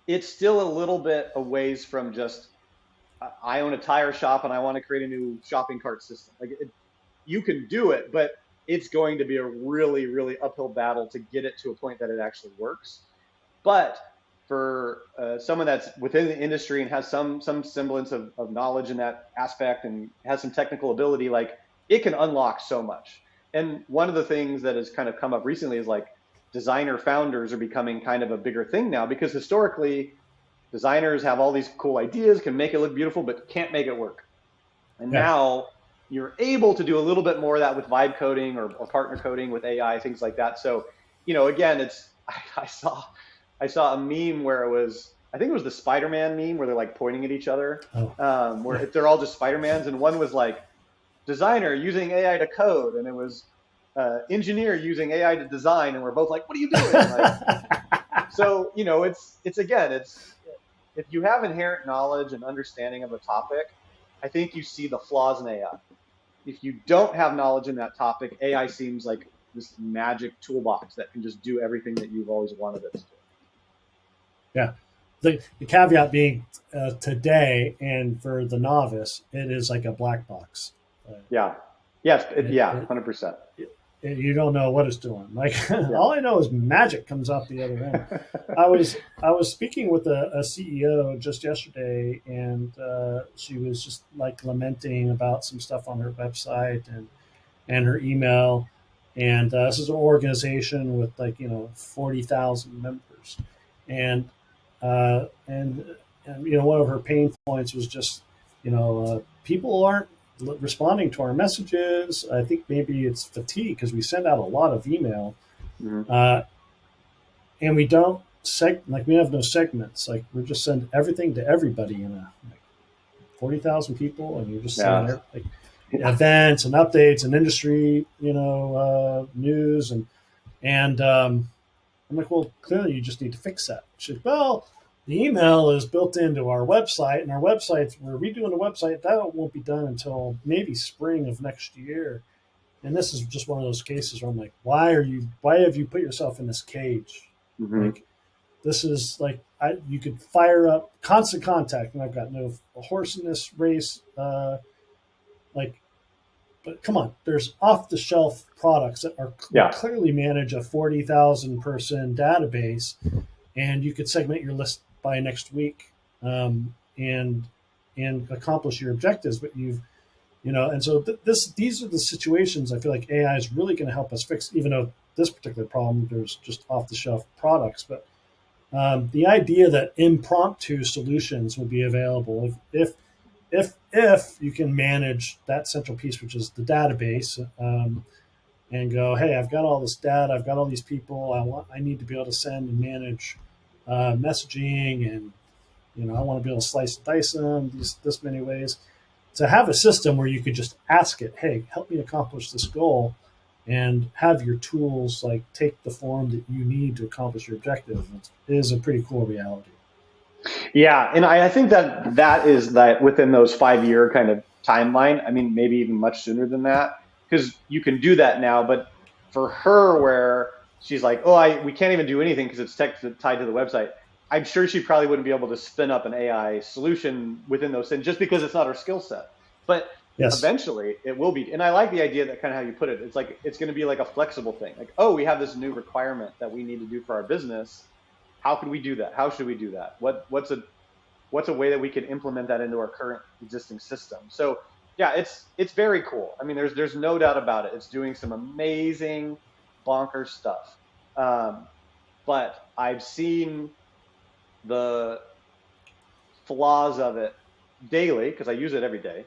it's still a little bit a ways from just, I own a tire shop and I want to create a new shopping cart system. Like you can do it, but it's going to be a really, really uphill battle to get it to a point that it actually works. But for someone that's within the industry and has some semblance of knowledge in that aspect and has some technical ability, like it can unlock so much. And one of the things that has kind of come up recently is like designer founders are becoming kind of a bigger thing now, because historically designers have all these cool ideas, can make it look beautiful, but can't make it work. And now you're able to do a little bit more of that with vibe coding or partner coding with AI, things like that. So, again, I saw a meme where I think it was the Spider-Man meme where they're like pointing at each other, where they're all just Spider-Mans. And one was like designer using AI to code. And it was engineer using AI to design. And we're both like, what are you doing? Like, so, it's if you have inherent knowledge and understanding of a topic, I think you see the flaws in AI. If you don't have knowledge in that topic, AI seems like this magic toolbox that can just do everything that you've always wanted it to do. Yeah. The caveat being today, and for the novice, it is like a black box. Yeah. Yes. 100%. You don't know what it's doing. Like all I know is magic comes out the other end. I was speaking with a CEO just yesterday, and she was just like lamenting about some stuff on her website and her email. And this is an organization with 40,000 members, and one of her pain points was just people aren't responding to our messages. I think maybe it's fatigue because we send out a lot of email, Mm-hmm. and we don't we have no segments. Like we just send everything to everybody in a 40,000 people, and you're just sending Yeah. like Yeah. events and updates and industry, news and I'm like, well, clearly you just need to fix that. She's like, well, the email is built into our website, and our website, we're redoing the website. That won't be done until maybe spring of next year. And this is just one of those cases where I'm like, why have you put yourself in this cage? Mm-hmm. Like, this is like, you could fire up Constant Contact, and I've got no horse in this race. Like, but come on, there's off the shelf products that are Yeah. clearly manage a 40,000 person database, and you could segment your list by next week, and accomplish your objectives. But and so these are the situations I feel like AI is really going to help us fix. Even though this particular problem, there's just off the shelf products, but the idea that impromptu solutions will be available if you can manage that central piece, which is the database, and go, hey, I've got all this data, I've got all these people, I need to be able to send and manage messaging, and I want to be able to slice and dice them this many ways. To have a system where you could just ask it, hey, help me accomplish this goal, and have your tools like take the form that you need to accomplish your objective is a pretty cool reality. Yeah, and I think that is that within those 5 year kind of timeline. I mean, maybe even much sooner than that, because you can do that now. But for her, where she's like, oh, we can't even do anything because it's tied to the website. I'm sure she probably wouldn't be able to spin up an AI solution within those things just because it's not her skill set. But Yes. eventually it will be. And I like the idea that kind of how you put it. It's like it's going to be like a flexible thing. Like, oh, we have this new requirement that we need to do for our business. How can we do that? How should we do that? What's a way that we can implement that into our current existing system? So yeah, it's very cool. I mean, there's no doubt about it. It's doing some amazing bonkers stuff. Um, but I've seen the flaws of it daily because I use it every day.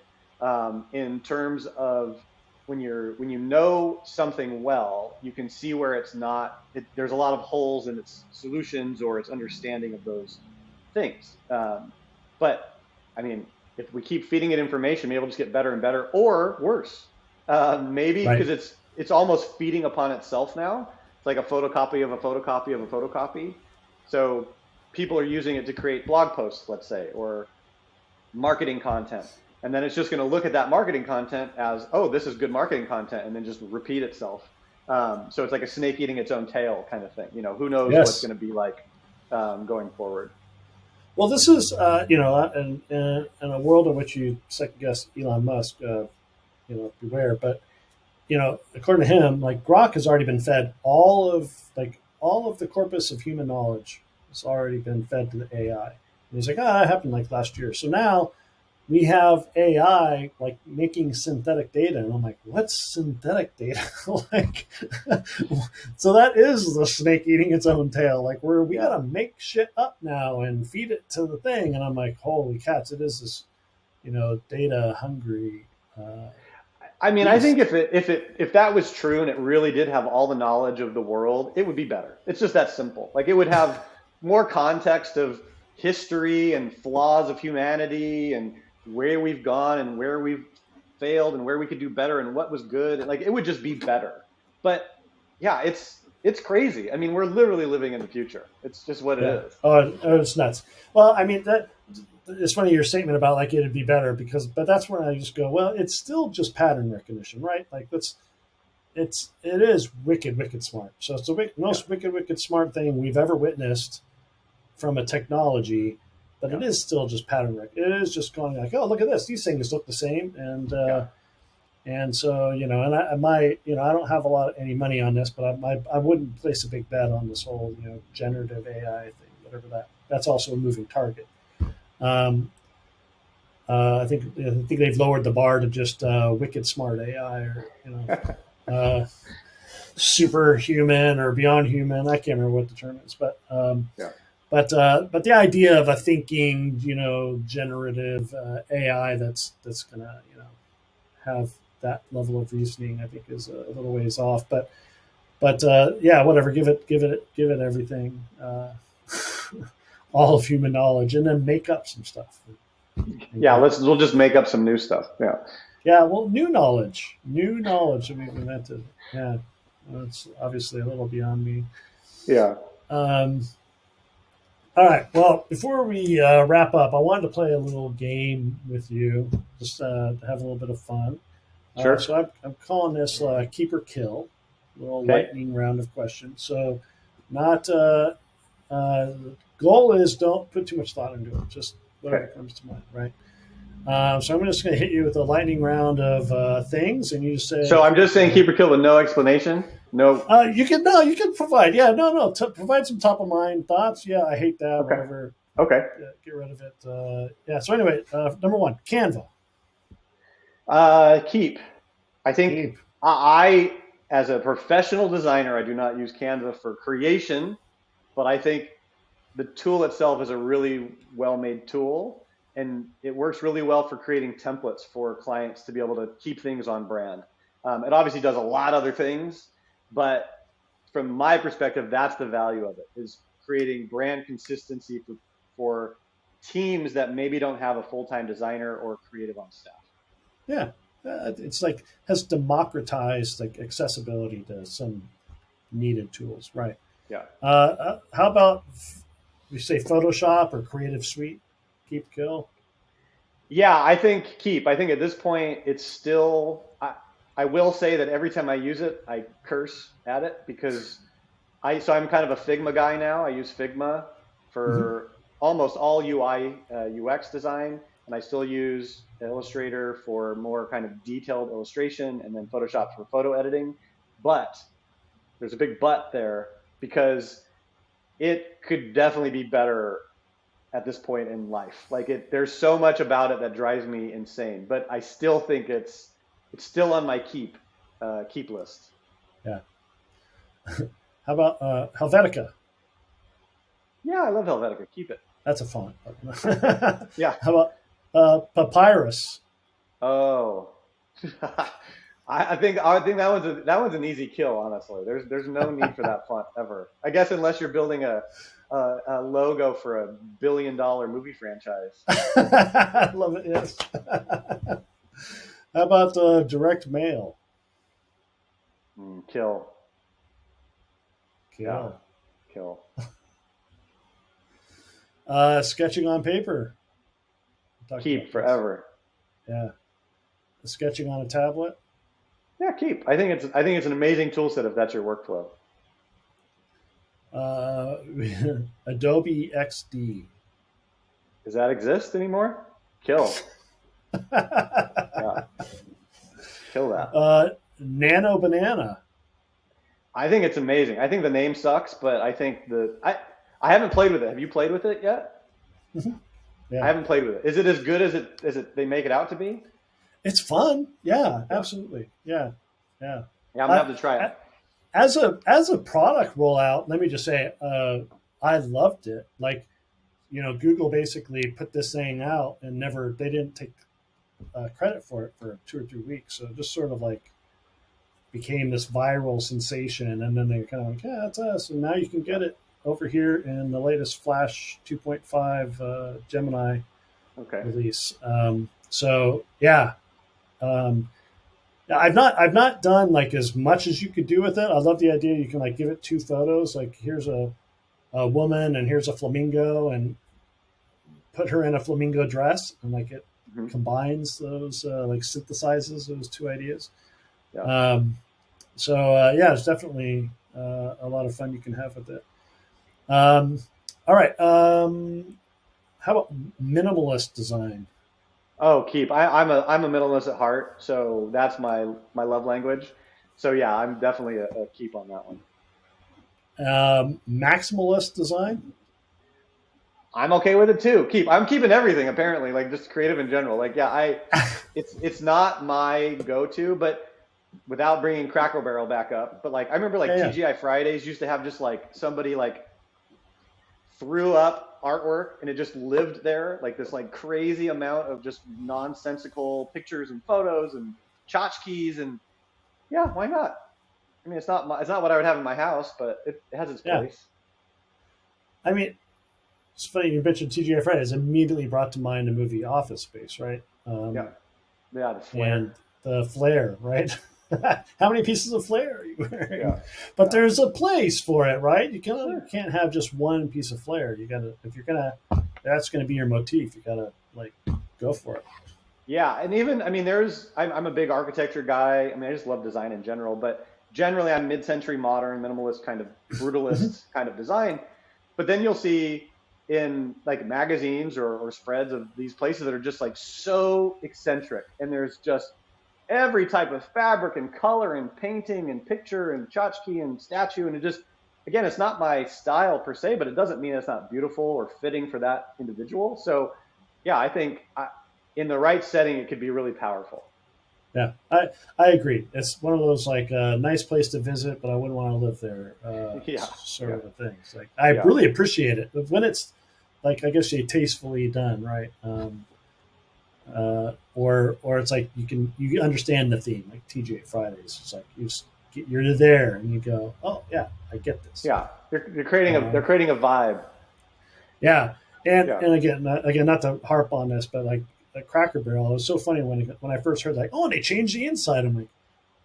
In terms of when you know something well, you can see where it's not. There's a lot of holes in its solutions or its understanding of those things. But I mean, if we keep feeding it information, maybe it'll just get better and better, or worse. Maybe because Right. it's almost feeding upon itself now. It's like a photocopy of a photocopy of a photocopy. So people are using it to create blog posts, let's say, or marketing content. And then it's just going to look at that marketing content as, oh, this is good marketing content, and then just repeat itself. So it's like a snake eating its own tail kind of thing. Who knows what's Yes. going to be like going forward. Well, this is, in a world in which you second guess Elon Musk, beware. But according to him, like Grok has already been fed all of the corpus of human knowledge has already been fed to the AI. And he's like, that happened like last year. So now we have AI like making synthetic data, and I'm like, what's synthetic data? Like, so that is the snake eating its own tail. Like, we Yeah. gotta make shit up now and feed it to the thing, and I'm like, holy cats! It is this, data hungry I mean, I think beast. if that was true and it really did have all the knowledge of the world, it would be better. It's just that simple. Like it would have more context of history and flaws of humanity and where we've gone and where we've failed and where we could do better and what was good. And like it would just be better. But yeah, it's crazy. I mean, we're literally living in the future. It's just what it Yeah. is. Oh, it's nuts. Well, I mean that it's funny your statement about like it'd be better but that's when I just go, well, it's still just pattern recognition, right? Like it is wicked smart. So it's the Yeah. most wicked smart thing we've ever witnessed from a technology, but Yeah. it is still just pattern recognition. It is just going like, oh, look at this. These things look the same, Yeah. and so and I don't have any money on this, but I wouldn't place a big bet on this whole generative AI thing, whatever that's also a moving target. Um, I think they've lowered the bar to just wicked smart AI, or uh, superhuman or beyond human. I can't remember what the term is, Yeah. but the idea of a thinking generative AI that's gonna have that level of reasoning, I think, is a little ways off. But yeah, whatever. Give it everything, all of human knowledge, and then make up some stuff. Yeah, we'll just make up some new stuff. Yeah. Yeah, well, new knowledge that we've invented. Yeah, that's obviously a little beyond me. Yeah. Um, all right. Well, before we wrap up, I wanted to play a little game with you, just to have a little bit of fun. Sure. So I'm calling this keep or kill, a little Okay. lightning round of questions. So, not the goal is don't put too much thought into it, just whatever Okay. comes to mind, right? So I'm just going to hit you with a lightning round of things, and you just say So I'm just saying keep or kill with no explanation. No. you can provide, provide some top of mind thoughts. Yeah, I hate that. Okay. Whatever. Okay. Yeah, get rid of it. Yeah. So anyway, number one, Canva. Keep. I think Keep. as a professional designer, I do not use Canva for creation, but I think the tool itself is a really well-made tool, and it works really well for creating templates for clients to be able to keep things on brand. It obviously does a lot of other things, but from my perspective, that's the value of it, is creating brand consistency for teams that maybe don't have a full-time designer or creative on staff. Yeah. It's like has democratized like accessibility to some needed tools, right? Yeah. How about we say Photoshop or Creative Suite? Keep kill. Yeah, I think keep. I think at this point, it's still. I will say that every time I use it, I curse at it because I'm kind of a Figma guy now. I use Figma Mm-hmm. for almost all UI UX design, and I still use Illustrator for more kind of detailed illustration, and then Photoshop for photo editing. But there's a big but there because it could definitely be better at this point in life. There's so much about it that drives me insane. But I still think it's still on my keep list. Yeah. How about Helvetica? Yeah, I love Helvetica. Keep it. That's a font. Yeah. How about Papyrus? Oh, I think that one's an easy kill. Honestly, there's no need for that font ever. I guess unless you're building a logo for $1 billion movie franchise. I love it. Yes. How about direct mail? Kill. Yeah, Kill. kill. Sketching on paper. Keep forever. Yeah. Sketching on a tablet. Yeah, keep. I think it's an amazing tool set if that's your workflow. Uh, Adobe XD. Does that exist anymore? Kill. Yeah, kill that. Nano Banana. I think it's amazing. I think the name sucks, but I think I haven't played with it. Have you played with it yet? I Yeah. haven't played with it. Is it as good as they make it out to be? It's fun. Yeah, Yeah. absolutely. Yeah. Yeah. Yeah, I'm gonna I, have to try it. as a product rollout, let me just say, I loved it. Like, Google basically put this thing out and they didn't take credit for it for 2 or 3 weeks. So it just sort of like became this viral sensation. And then they were kind of like, yeah, that's us. And now you can get it over here in the latest Flash 2.5 Gemini Okay. release. So yeah, um, I've not done like as much as you could do with it. I love the idea you can like give it two photos. Like here's a woman and here's a flamingo, and put her in a flamingo dress, and like it Hmm. combines those like synthesizes those two ideas. Yeah. So yeah, it's definitely a lot of fun you can have with it. Um, all right. How about minimalist design? Oh, keep. I'm a minimalist at heart, so that's my love language. So yeah, I'm definitely a keep on that one. Maximalist design? I'm okay with it too. Keep. I'm keeping everything apparently, like just creative in general. Like yeah, it's not my go-to, but without bringing Crackle Barrel back up, but like I remember like Yeah, yeah. TGI Fridays used to have just like somebody like threw up artwork and it just lived there, like this like crazy amount of just nonsensical pictures and photos, and tchotchkes, and yeah, why not? I mean, it's not what I would have in my house, but it has its Yeah. place. I mean, it's funny you mentioned TGI Fridays. Immediately brought to mind the movie Office Space, right? Yeah, yeah, the flare. And the flare, right? How many pieces of flare are you Yeah, wearing? But yeah, there's a place for it, right? You sure. can't have just one piece of flare. You gotta if you're gonna that's gonna be your motif. You gotta like go for it. Yeah, and even I mean, I'm a big architecture guy. I mean, I just love design in general, but generally I'm mid-century modern, minimalist, kind of Mhm. brutalist kind of design. But then you'll see in like magazines or spreads of these places that are just like so eccentric, and there's just every type of fabric and color and painting and picture and tchotchke and statue, and it just again, it's not my style per se, but it doesn't mean it's not beautiful or fitting for that individual. So yeah, I think in the right setting, it could be really powerful. Yeah, I agree. It's one of those like nice place to visit, but I wouldn't want to live there, Yeah, sort yeah, of a thing. It's like I yeah, really appreciate it when it's like I guess you tastefully done, right? Or it's like you understand the theme, like TGA Fridays. It's like you're there and you go, oh yeah, I get this. yeah. They're Um, creating a vibe. yeah, and Yeah, and again, not to harp on this, but like Cracker Barrel, it was so funny when I first heard like, oh, and they changed the inside. I'm like,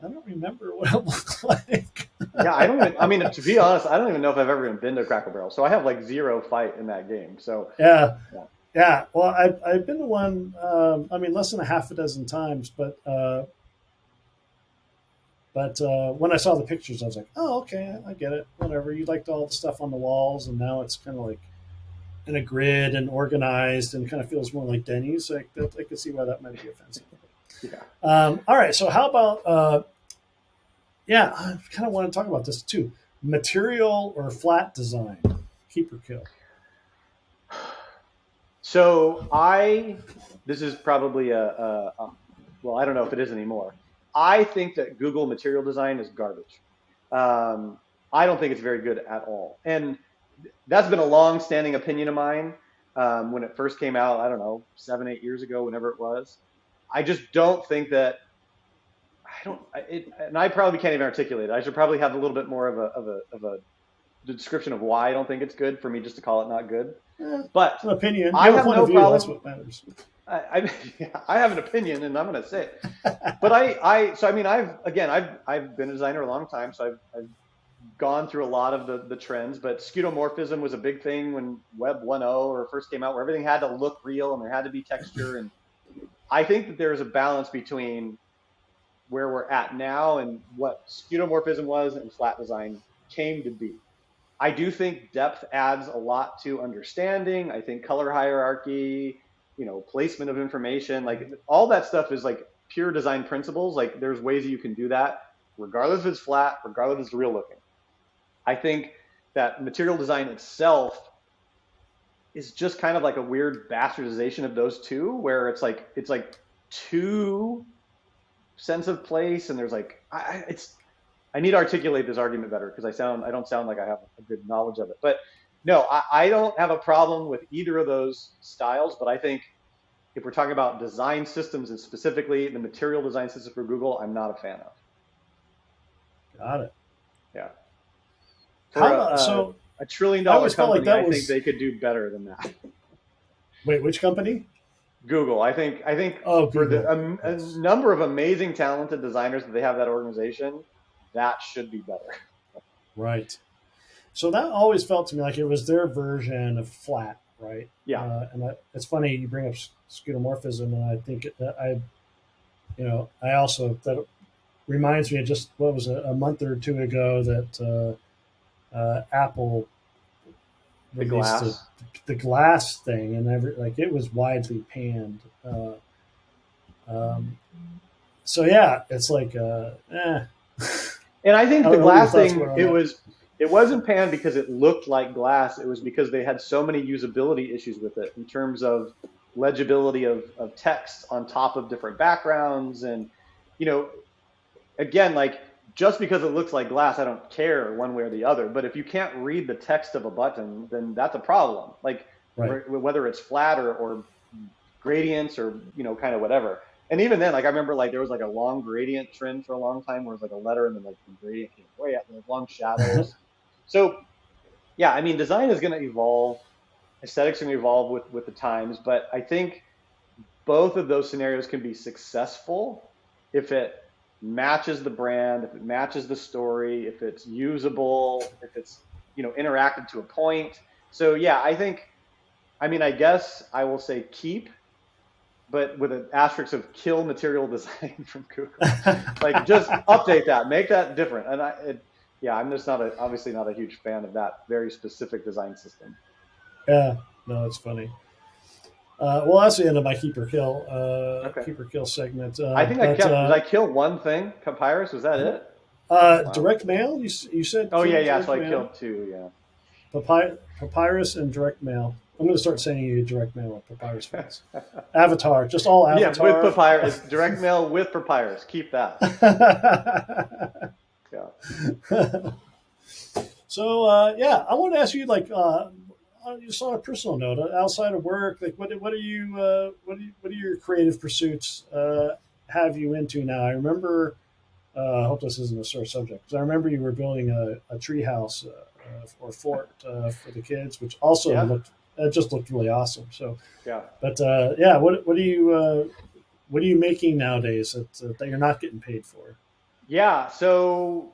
I don't remember what it looked like. yeah. I don't even. I mean, to be honest, I don't even know if I've ever even been to Cracker Barrel. So I have like zero fight in that game. So Yeah, yeah, yeah. Well, I've been to one. I mean, less than a half a dozen times, but when I saw the pictures, I was like, oh, okay, I get it. Whatever. You liked all the stuff on the walls, and now it's kind of like in a grid and organized, and kind of feels more like Denny's. Like that, I could see why that might be offensive. yeah. All right. So how about? Yeah, I kind of want to talk about this too. Material or flat design, keep or kill. So this is probably well, I don't know if it is anymore. I think that Google material design is garbage. Um, I don't think it's very good at all. And that's been a long-standing opinion of mine when it first came out. I don't know, 7, 8 years ago, whenever it was. I just don't think that I don't. And I probably can't even articulate it. I should probably have a little bit more of a description of why I don't think it's good for me just to call it not good. But It's an opinion. You I have a have point no of view. That's problem. what matters. Yeah, I have an opinion, and I'm going to say it. But so I mean, I've been a designer a long time, so I've gone through a lot of the trends. But skeuomorphism was a big thing when Web 1.0 or first came out, where everything had to look real and there had to be texture. And I think that there's a balance between where we're at now and what skeuomorphism was and flat design came to be. I do think depth adds a lot to understanding. I think color hierarchy, placement of information, like all that stuff is like pure design principles. Like there's ways that you can do that, regardless if it's flat, regardless if it's real looking. I think that material design itself is just kind of like a weird bastardization of those two, where it's like two sense of place, and there's like I need to articulate this argument better because I don't sound like I have a good knowledge of it. But no, I don't have a problem with either of those styles. But I think if we're talking about design systems and specifically the material design system for Google, I'm not a fan of. Got it. Yeah, for How about so? a trillion I dollar always felt like company, that I think was they could do better than that. wait, which company? Google, I think Oh, for Google. a Yes, number of amazing, talented designers that they have that organization, that should be better. right. So that always felt to me like it was their version of flat, right? Yeah, It's funny you bring up skeuomorphism, and I think I also that reminds me of just what was a month or two ago that Apple the released glass. the glass thing, and like it was widely panned. Um, so yeah, it's like And I I think the don't know what your glass thoughts thing, were on that. it wasn't panned because it looked like glass. It was because they had so many usability issues with it in terms of legibility of text on top of different backgrounds. And, you know, again, like just because it looks like glass, I don't care one way or the other. But if you can't read the text of a button, then that's a problem. Like Right. whether it's flat or gradients or, kind of whatever. And even then, like I remember, like there was like a long gradient trend for a long time, where it was like a letter and then like the gradient came way up, like long shadows. So yeah, I mean, design is going to evolve, aesthetics are going to evolve with the times, but I think both of those scenarios can be successful if it matches the brand, if it matches the story, if it's usable, if it's interactive to a point. So yeah, I think, I mean, I guess I will say keep, but with an asterisk of kill material design from Google. Like just update that, make that different. And yeah, I'm just obviously not a huge fan of that very specific design system. Yeah, no, it's funny. Well, that's the end of my Okay. keep or kill segment. I think did I kill one thing? Papyrus, was that it? Wow. Direct mail. You said Oh yeah, kill yeah. So direct I mail. killed two. Yeah. Papyrus and direct mail. I'm going to start sending you direct mail with Papyrus fans. Avatar, just all Yeah, with Avatar. Papyrus, direct mail with Papyrus. Keep that. Yeah. So yeah, I want to ask you like just on a personal note, outside of work, like what are you what are your creative pursuits have you into now? I remember. I hope this isn't a sore subject because I remember you were building a tree house or fort for the kids, which also Yeah. just looked really awesome. So, Yeah. but yeah, what are you making nowadays that you're not getting paid for? Yeah. So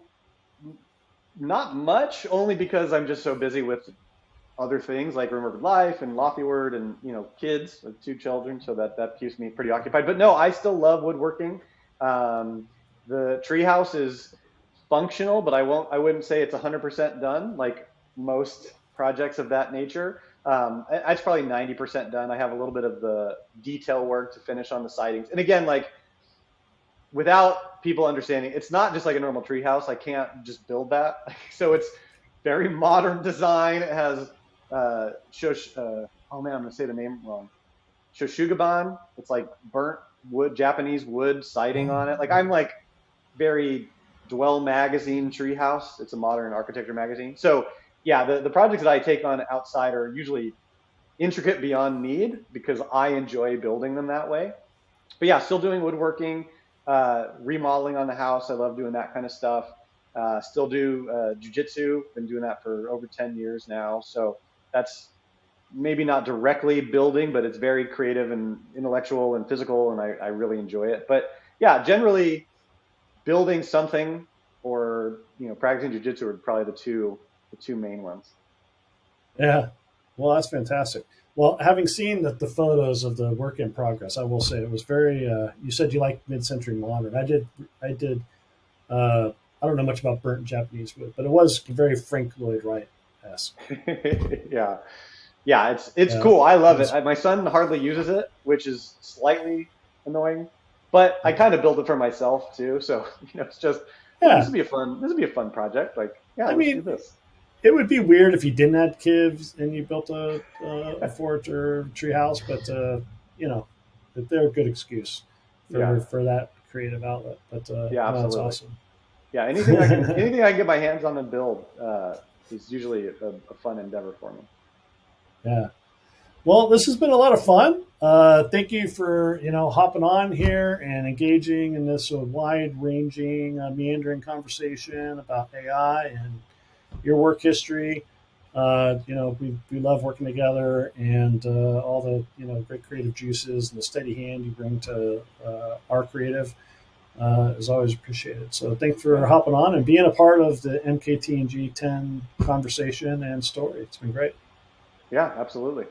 not much, only because I'm just so busy with other things like Remembered Life and Lofty Word and kids, with two children, so that keeps me pretty occupied. But no, I still love woodworking. Um, the treehouse is functional, but I wouldn't say it's 100% done like most projects of that nature. It's probably 90% done. I have a little bit of the detail work to finish on the sidings. And again, like without people understanding, it's not just like a normal treehouse. I can't just build that. So it's very modern design. It has oh man, I'm gonna say the name wrong. Shoshugaban. It's like burnt wood, Japanese wood siding Oh, on it. Like I'm like very Dwell Magazine Treehouse. It's a modern architecture magazine. So yeah, the projects that I take on outside are usually intricate beyond need because I enjoy building them that way. But yeah, still doing woodworking, remodeling on the house. I love doing that kind of stuff. Still do jujitsu. Been doing that for over 10 years now. So that's maybe not directly building, but it's very creative and intellectual and physical, and I really enjoy it. But yeah, generally building something or practicing jujitsu are probably the two main ones. yeah. Well, that's fantastic. Well, having seen the photos of the work in progress, I will say it was very. You said you like mid-century modern. I did. I did. I don't know much about burnt Japanese wood, but it was very Frank Lloyd Wright esque. Yeah, yeah, it's Yeah, cool. I it love it. was. My son hardly uses it, which is slightly annoying. But I kind of built it for myself too, so it's just Yeah, this would be a fun project. Like, yeah, I let's do mean, this. it would be weird if you didn't have kids and you built a fort or tree house, but you know, they're a good excuse Yeah, for that creative outlet. But yeah, no, it's absolutely. awesome. Yeah, anything I can get my hands on and build is usually a fun endeavor for me. Yeah. Well, this has been a lot of fun. Thank you for hopping on here and engaging in this wide-ranging, meandering conversation about AI and your work history. We love working together, and all the great creative juices and the steady hand you bring to our creative is always appreciated. So thanks for Yeah, hopping on and being a part of the MKTNG 10 conversation and story. It's been great. yeah, absolutely.